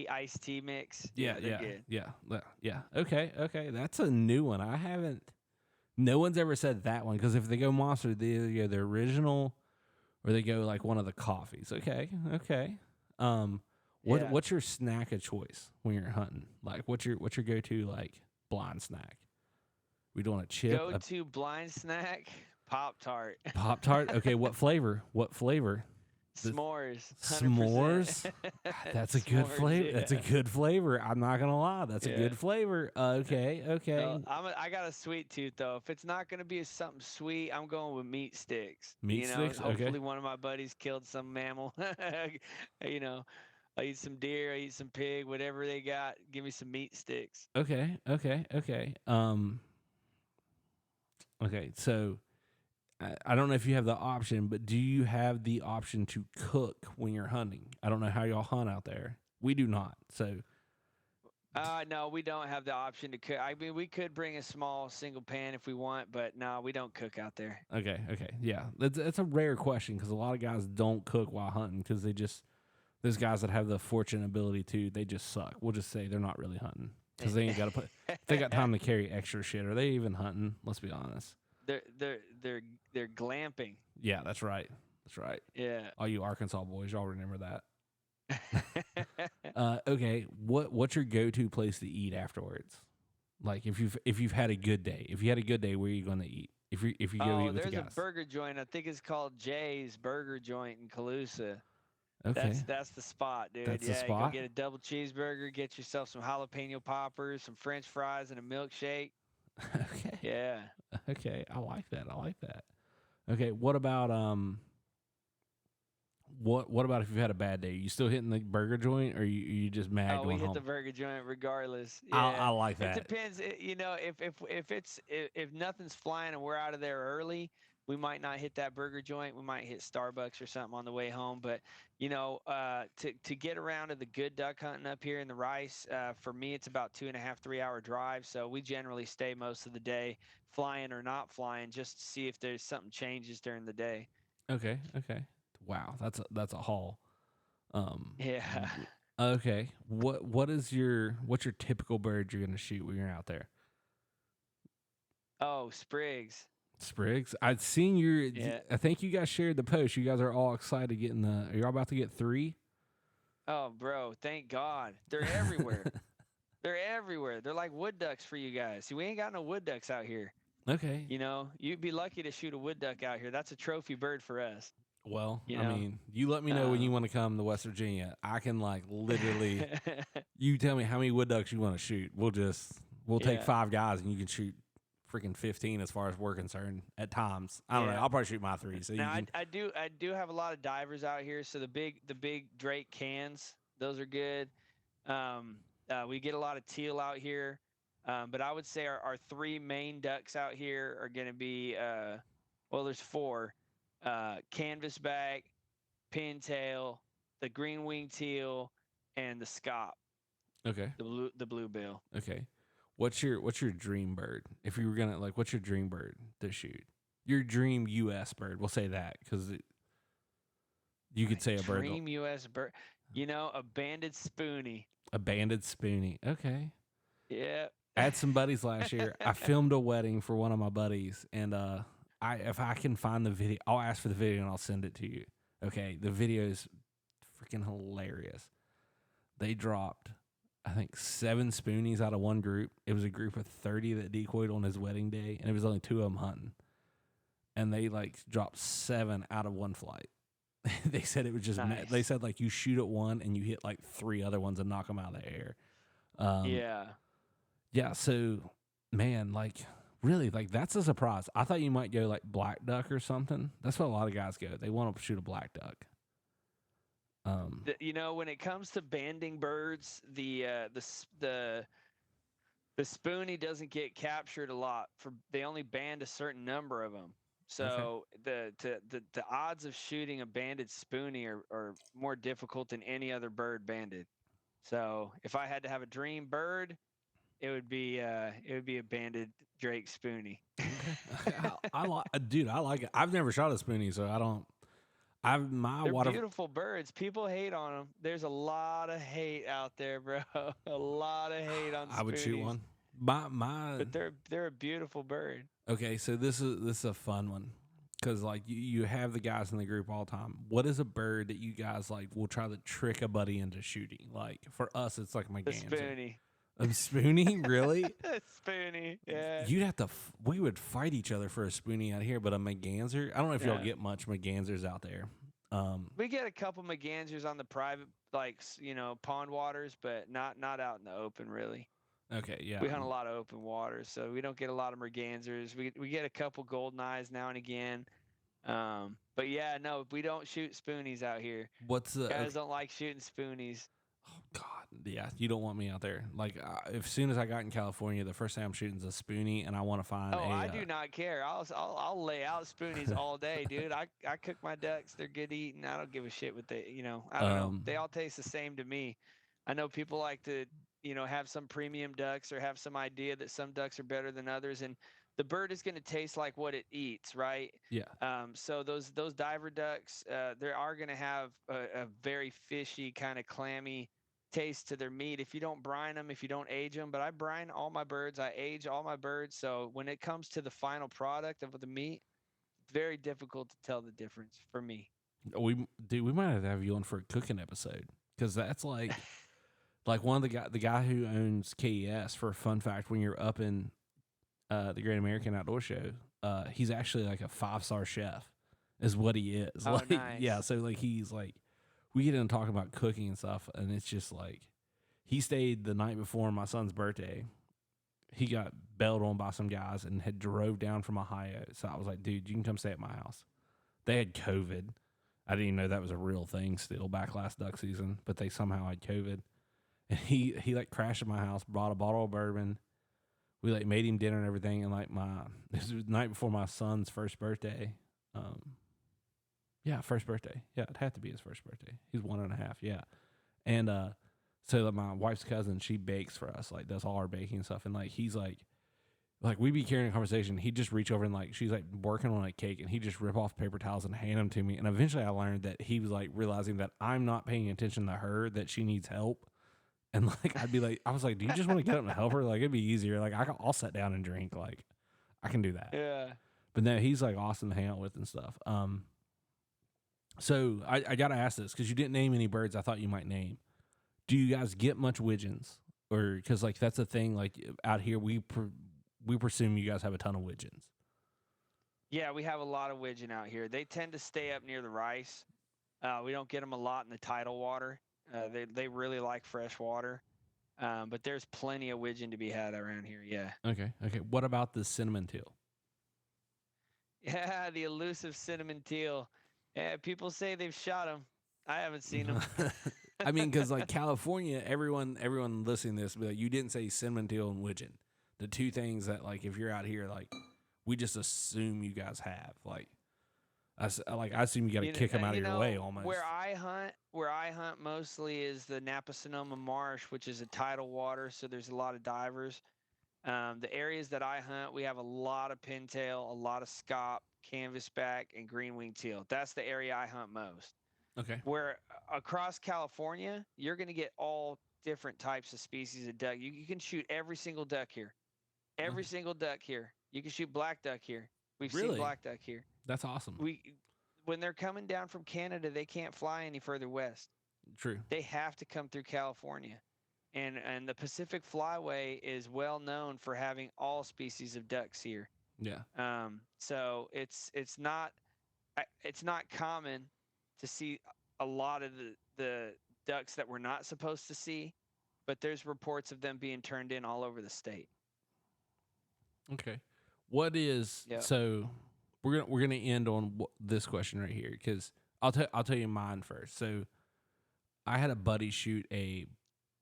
B: iced tea mix.
A: Yeah,
B: They're
A: yeah,
B: good.
A: yeah. Okay. That's a new one. I haven't. No one's ever said that one because if they go monster, they either go the original or they go like one of the coffees. Okay.
B: Yeah.
A: What's your snack of choice when you're hunting? Like, what's your go to like blind snack? We doing a chip,
B: Go
A: a
B: to blind snack, Pop Tart.
A: Pop Tart. Okay, what flavor? What flavor? The
B: S'mores. 100%.
A: s'mores. That's a good
B: S'mores,
A: flavor. That's a
B: yeah.
A: good flavor. I'm not gonna lie. That's a
B: Yeah.
A: good flavor. Okay.
B: I got a sweet tooth though. If it's not gonna be something sweet, I'm going with meat sticks.
A: Meat sticks? Okay.
B: Hopefully one of my buddies killed some mammal. you know, I eat some deer, I eat some pig, whatever they got. Give me some meat sticks.
A: Okay. Okay. So I don't know if you have the option, but do you have the option to cook when you're hunting? I don't know how y'all hunt out there. We do not. So
B: No, we don't have the option to cook. I mean, we could bring a small single pan if we want, but no, we don't cook out there.
A: okay. Yeah. That's a rare question because a lot of guys don't cook while hunting because those guys that have the fortunate ability to, they just suck. We'll just say they're not really hunting because they ain't got to put. They got time to carry extra shit. Are they even hunting? Let's be honest.
B: They're glamping.
A: Yeah, that's right.
B: Yeah.
A: All you Arkansas boys, y'all remember that. Okay, what's your go-to place to eat afterwards? Like if you've had a good day, where are you going to eat? If you go eat with the guys.
B: There's a burger joint. I think it's called Jay's Burger Joint in Calusa.
A: Okay,
B: That's the spot, dude.
A: That's the
B: You
A: spot?
B: go get a double cheeseburger, get yourself some jalapeno poppers, some French fries, and a milkshake.
A: okay,
B: Yeah.
A: okay. I like that. Okay, what about what about if you've had a bad day? You still hitting the burger joint, or you just mad
B: Oh,
A: going
B: we hit
A: home?
B: the burger joint regardless. Yeah.
A: I like that.
B: It depends. If nothing's flying and we're out of there early, we might not hit that burger joint. We might hit Starbucks or something on the way home. But to get around to the good duck hunting up here in the Rice, for me it's about 2.5, 3 hour drive. So we generally stay most of the day, flying or not flying, just to see if there's something changes during the day.
A: Okay. Wow, that's a haul.
B: Yeah.
A: Okay. What's your typical bird you're gonna shoot when you're out there?
B: Oh, Sprigs.
A: Sprigs. I'd seen your.
B: Yeah.
A: I think you guys shared the post. You guys are all excited getting the. Are y'all about to get 3?
B: Oh, bro, thank God. They're everywhere. They're everywhere. They're like wood ducks for you guys. See, we ain't got no wood ducks out here.
A: Okay.
B: You'd be lucky to shoot a wood duck out here. That's a trophy bird for us.
A: Well,
B: You
A: I
B: know?
A: mean, you let me know when you want to come to West Virginia. I can like literally. You tell me how many wood ducks you want to shoot. We'll take
B: Yeah.
A: 5 guys and you can shoot freaking 15 as far as we're concerned at times. I don't know.
B: Yeah.
A: I'll probably shoot my 3. So
B: Now,
A: you can.
B: I do have a lot of divers out here. So the big Drake cans, those are good. We get a lot of teal out here. But I would say our 3 main ducks out here are going to be, there's 4. Canvasback, pintail, the green wing teal, and the scop,
A: Okay.
B: the bluebill.
A: Okay. What's your dream bird? If you were gonna what's your dream bird to shoot? Your dream U.S. bird. We'll say that because you could say a bird.
B: Dream U.S. bird. A banded spoonie.
A: A banded spoonie. Okay.
B: Yeah.
A: I had some buddies last year. I filmed a wedding for one of my buddies, and if I can find the video, I'll ask for the video and I'll send it to you. Okay, the video is freaking hilarious. They dropped, I think, 7 spoonies out of one group. It was a group of 30 that decoyed on his wedding day, and it was only 2 of them hunting. And they dropped 7 out of one flight. They said it was just.
B: Nice.
A: They said you shoot at one and you hit 3 other ones and knock them out of the air.
B: Yeah.
A: Yeah. So, man, really, that's a surprise. I thought you might go black duck or something. That's what a lot of guys go. They want to shoot a black duck.
B: When it comes to banding birds, the spoonie doesn't get captured a lot. They only band a certain number of them. So the odds of shooting a banded spoonie are more difficult than any other bird banded. So if I had to have a dream bird, it would be a banded Drake spoonie.
A: I like it. I've never shot a spoonie, so
B: They're beautiful birds. People hate on them. There's a lot of hate out there, bro. A lot of hate on
A: I would shoot
B: spoonies.
A: one. My
B: But they're a beautiful bird.
A: Okay, so this is a fun one because like you have the guys in the group all the time. What is a bird that you guys like will try to trick a buddy into shooting? Like for us, it's like my
B: A spoonie.
A: A spoonie, really?
B: A spoonie, yeah.
A: You'd have to. We would fight each other for a spoonie out here, but a merganser. I don't know if y'all get much mergansers out there.
B: We get a couple mergansers on the private, like pond waters, but not out in the open, really.
A: Okay, yeah.
B: We hunt a lot of open waters, so we don't get a lot of mergansers. We get a couple golden eyes now and again. But yeah, no, we don't shoot spoonies out here.
A: What's the
B: guys don't like shooting spoonies?
A: Oh God, yeah, you don't want me out there. Like as soon as I got in California, the first thing I'm shooting is a spoonie, and I want to find.
B: I do not care. I'll lay out spoonies all day, dude. I cook my ducks. They're good eating. I don't give a shit what they. I don't know. They all taste the same to me. I know people like to have some premium ducks or have some idea that some ducks are better than others, and the bird is going to taste like what it eats, right?
A: Yeah.
B: So those diver ducks, they are going to have a very fishy, kind of clammy taste to their meat if you don't brine them, if you don't age them. But I brine all my birds, I age all my birds. So when it comes to the final product of the meat, it's very difficult to tell the difference for me.
A: We might have to have you on for a cooking episode because that's like. Like one of the guy who owns KES, for a fun fact, when you're up in the Great American Outdoor Show, he's actually like a 5-star chef, is what he is.
B: Oh,
A: like,
B: nice.
A: Yeah, so like he's like, we get into talking about cooking and stuff, and it's just like, he stayed the night before my son's birthday. He got bailed on by some guys and had drove down from Ohio. So I was like, dude, you can come stay at my house. They had COVID. I didn't even know that was a real thing still back last duck season, but they somehow had COVID. And he like crashed at my house, brought a bottle of bourbon. We like made him dinner and everything. And like this was the night before my son's first birthday. First birthday. Yeah, it'd have to be his first birthday. He's 1.5. Yeah. And so like, my wife's cousin, she bakes for us, like does all our baking and stuff. And like he's like we'd be carrying a conversation. He'd just reach over and like she's like working on a cake, and he'd just rip off paper towels and hand them to me. And eventually I learned that he was like realizing that I'm not paying attention to her, that she needs help. And like I was like, do you just want to get up and help her? Like it'd be easier. Like I'll sit down and drink. Like I can do that.
B: Yeah.
A: But no, he's like awesome to hang out with and stuff. So I gotta ask this because you didn't name any birds I thought you might name. Do you guys get much widgeons? Or because like that's a thing. Like out here we presume you guys have a ton of widgeons.
B: Yeah, we have a lot of widgeon out here. They tend to stay up near the rice. We don't get them a lot in the tidal water. They really like fresh water, but there's plenty of widgeon to be had around here. Yeah.
A: Okay. What about the cinnamon teal?
B: Yeah, the elusive cinnamon teal. Yeah, people say they've shot them. I haven't seen them.
A: I mean, because like California, everyone listening to this, be like, you didn't say cinnamon teal and widgeon, the two things that like if you're out here, like we just assume you guys have like. I assume you got to kick them out of your way almost.
B: Where I hunt mostly is the Napa Sonoma Marsh, which is a tidal water, so there's a lot of divers. The areas that I hunt, we have a lot of pintail, a lot of scaup, canvasback, and green winged teal. That's the area I hunt most.
A: Okay.
B: Where across California, you're going to get all different types of species of duck. You can shoot every single duck here. Every single duck here. You can shoot black duck here. We've seen black duck here.
A: That's awesome.
B: When they're coming down from Canada, they can't fly any further west.
A: True.
B: They have to come through California. And the Pacific Flyway is well known for having all species of ducks here.
A: Yeah.
B: So it's not common to see a lot of the ducks that we're not supposed to see, but there's reports of them being turned in all over the state.
A: Okay. What is so? We're gonna end on this question right here because I'll tell you mine first. So I had a buddy shoot a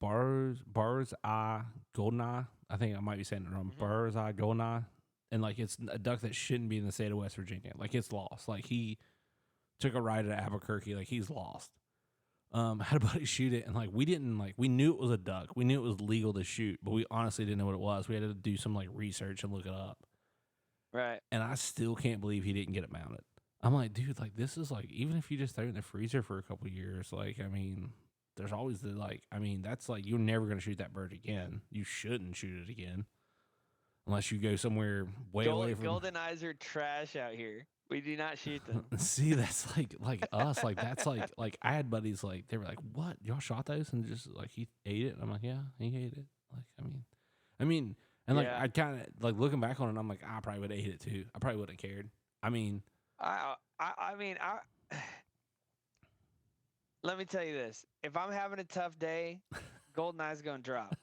A: bar's eye golden eye. I think I might be saying it wrong.
B: Mm-hmm.
A: Bar's eye golden eye, and like it's a duck that shouldn't be in the state of West Virginia. Like it's lost. Like he took a ride at Albuquerque. Like he's lost. Had a buddy shoot it, and like we knew it was a duck. We knew it was legal to shoot, but we honestly didn't know what it was. We had to do some like research and look it up.
B: Right.
A: And I still can't believe he didn't get it mounted. I'm like, dude, like this is like even if you just throw it in the freezer for a couple years, like I mean, there's always the like I mean, that's like you're never gonna shoot that bird again. You shouldn't shoot it again unless you go somewhere way away from.
B: Golden eyes are trash out here. We do not shoot them.
A: See, that's like us. Like that's like I had buddies like they were like, "What? Y'all shot those?" And just like he ate it. I'm like, "Yeah, he ate it." Like I mean, and like
B: Yeah.
A: I kind of like looking back on it, I'm like, I probably would have ate it too. I probably wouldn't have cared. I mean,
B: I mean, let me tell you this: if I'm having a tough day, golden eye's gonna drop.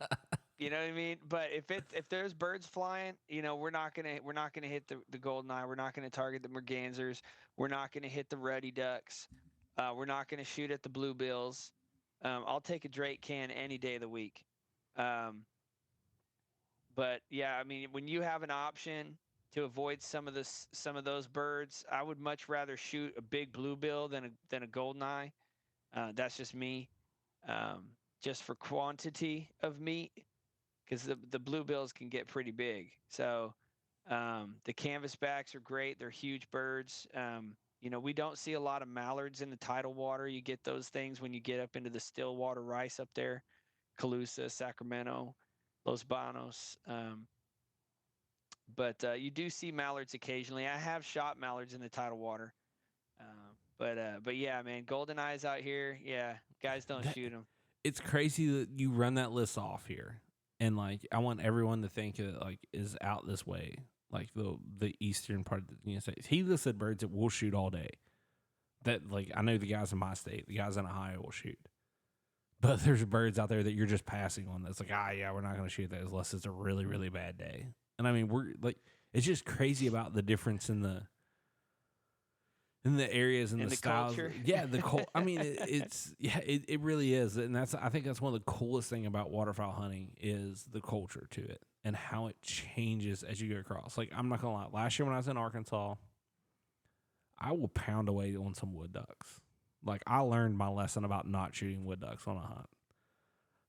B: You know what I mean? But if there's birds flying, we're not gonna hit the golden eye. We're not gonna target the mergansers. We're not gonna hit the ruddy ducks. We're not gonna shoot at the bluebills. I'll take a drake can any day of the week. Um, but yeah, I mean, when you have an option to avoid some of those birds, I would much rather shoot a big bluebill than a golden eye. That's just me. Just for quantity of meat, because the bluebills can get pretty big. So the canvasbacks are great. They're huge birds. We don't see a lot of mallards in the tidal water. You get those things when you get up into the still water rice up there, Calusa, Sacramento, Los Banos. But you do see mallards occasionally. I have shot mallards in the tidal water. But yeah, man, golden eyes out here. Yeah, guys don't shoot them.
A: it's crazy that you run that list off here, and like I want everyone to think it like is out this way, like the eastern part of the United States. He listed birds that will shoot all day. That like I know the guys in my state, the guys in Ohio will shoot. But there's birds out there that you're just passing on. That's like, yeah, we're not going to shoot those unless it's a really, really bad day. And I mean, we're like, it's just crazy about the difference in the areas and the styles.
B: Culture.
A: Yeah, I mean, it really is, and I think that's one of the coolest thing about waterfowl hunting is the culture to it and how it changes as you go across. Like I'm not gonna lie, last year when I was in Arkansas, I will pound away on some wood ducks. Like I learned my lesson about not shooting wood ducks on a hunt.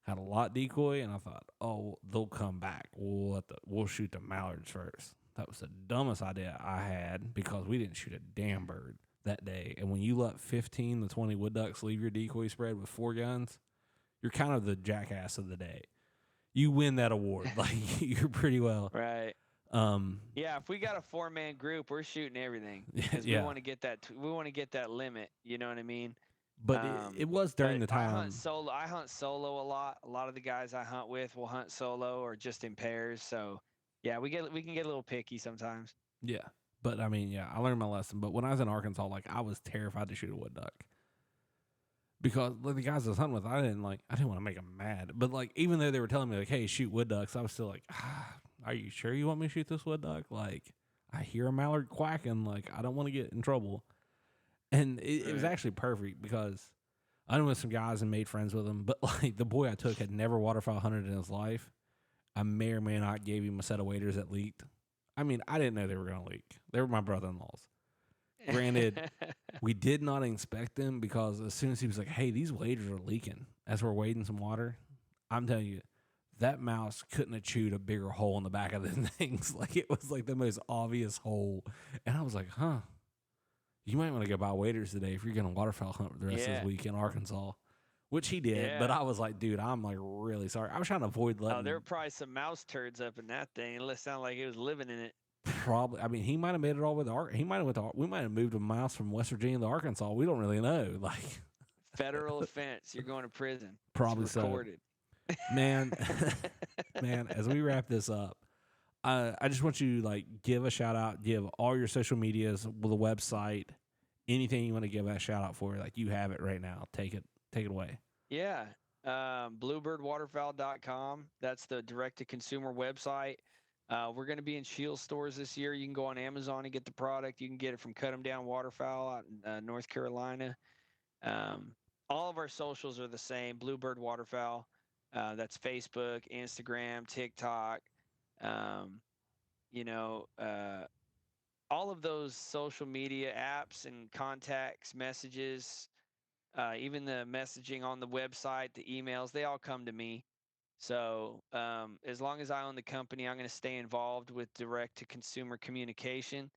A: Had a lot decoy, and I thought, oh, they'll come back. We'll shoot the mallards first. That was the dumbest idea I had because we didn't shoot a damn bird that day. And when you let 15 to 20 wood ducks leave your decoy spread with 4 guns, you're kind of the jackass of the day. You win that award. Like you're pretty well.
B: Right. Yeah, if we got a 4-man group, we're shooting everything because we want to get that. We want to get that limit. You know what I mean?
A: But it was during the time.
B: I hunt solo a lot. A lot of the guys I hunt with will hunt solo or just in pairs. So yeah, we can get a little picky sometimes.
A: Yeah, but I mean, yeah, I learned my lesson. But when I was in Arkansas, like I was terrified to shoot a wood duck because like the guys I was hunting with, I didn't want to make them mad. But like even though they were telling me like, hey, shoot wood ducks, I was still like, are you sure you want me to shoot this wood duck? Like I hear a mallard quacking, like I don't want to get in trouble. And it was actually perfect because I went with some guys and made friends with them. But like the boy I took had never waterfowl hunted in his life. I may or may not gave him a set of waders that leaked. I mean, I didn't know they were going to leak. They were my brother-in-laws. Granted, we did not inspect them because as soon as he was like, hey, these waders are leaking as we're wading some water, I'm telling you, that mouse couldn't have chewed a bigger hole in the back of the things. Like it was like the most obvious hole. And I was like, you might want to go buy waders today if you're going to waterfowl hunt for the rest of this week in Arkansas, which he did. Yeah. But I was like, dude, I'm like really sorry. I was trying to avoid letting.
B: Oh, there were probably some mouse turds up in that thing. It sounded like it was living in it.
A: Probably. I mean, he might have made it all with we might have moved a mouse from West Virginia to Arkansas. We don't really know. Like
B: federal offense. You're going to prison.
A: Probably it's recorded. So. Man, as we wrap this up, I just want you to like give a shout out, give all your social medias, the website, anything you want to give that shout out for. Like you have it right now. Take it away.
B: Yeah. Bluebirdwaterfowl.com. That's the direct to consumer website. We're going to be in Shield stores this year. You can go on Amazon and get the product. You can get it from Cut 'em Down Waterfowl out in North Carolina. All of our socials are the same. Bluebird Waterfowl. That's Facebook, Instagram, TikTok. All of those social media apps and contacts, messages, even the messaging on the website, the emails, they all come to me. So as long as I own the company, I'm going to stay involved with direct to consumer communication.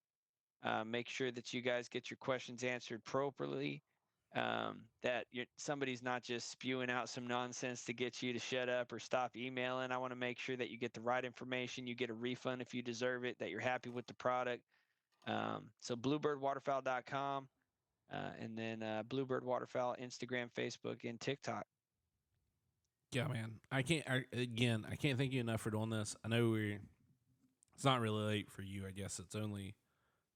B: Make sure that you guys get your questions answered properly. That somebody's not just spewing out some nonsense to get you to shut up or stop emailing. I want to make sure that you get the right information. You get a refund if you deserve it, that you're happy with the product. So bluebirdwaterfowl.com, and then Bluebird Waterfowl, Instagram, Facebook, and TikTok.
A: Yeah, man. I can't thank you enough for doing this. I know it's not really late for you. I guess it's only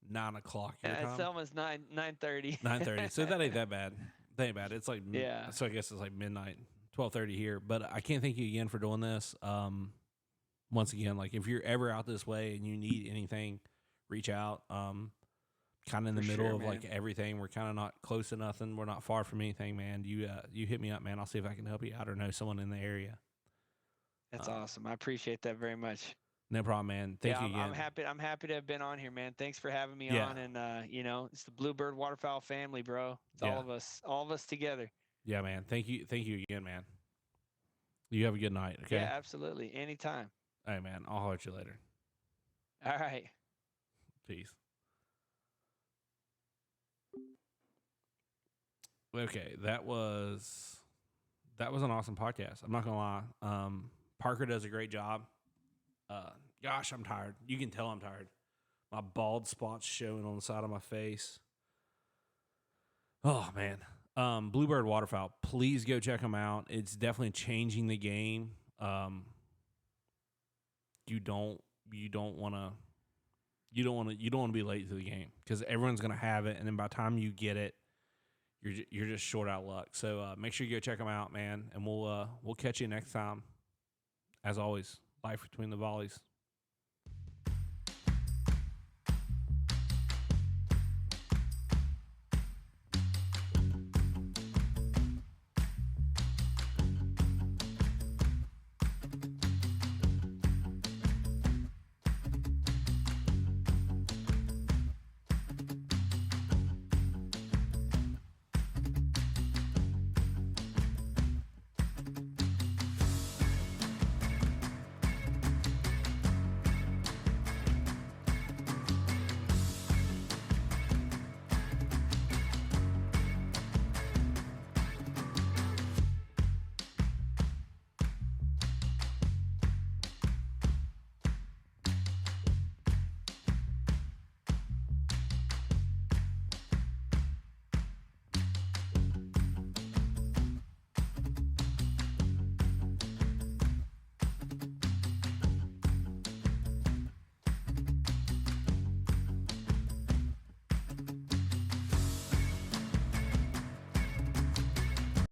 A: 9 o'clock your time.
B: It's almost 9:30.
A: 9:30. So that ain't that bad. That ain't bad. It's like
B: Yeah.
A: So I guess it's like midnight, 12:30 here. But I can't thank you again for doing this. Once again, like if you're ever out this way and you need anything, reach out. Kind of in the middle of
B: man.
A: like everything. We're kind of not close to nothing. We're not far from anything, man. You hit me up, man. I'll see if I can help you out or know someone in the area.
B: That's awesome. I appreciate that very much.
A: No problem, man. Thank you again.
B: I'm happy to have been on here, man. Thanks for having me
A: Yeah.
B: on. And it's the Bluebird Waterfowl family, bro. It's
A: Yeah.
B: all of us together.
A: Yeah, man. Thank you again, man. You have a good night. Okay.
B: Yeah, absolutely. Anytime.
A: All right, man. I'll holler at you later.
B: All right.
A: Peace. Okay, that was an awesome podcast. I'm not gonna lie. Parker does a great job. Gosh, I'm tired. You can tell I'm tired. My bald spot's showing on the side of my face. Oh man. Bluebird Waterfowl. Please go check them out. It's definitely changing the game. You don't want to be late to the game because everyone's gonna have it, and then by the time you get it, you're just short out luck. So make sure you go check them out, man, and we'll catch you next time. As always, life between the volleys.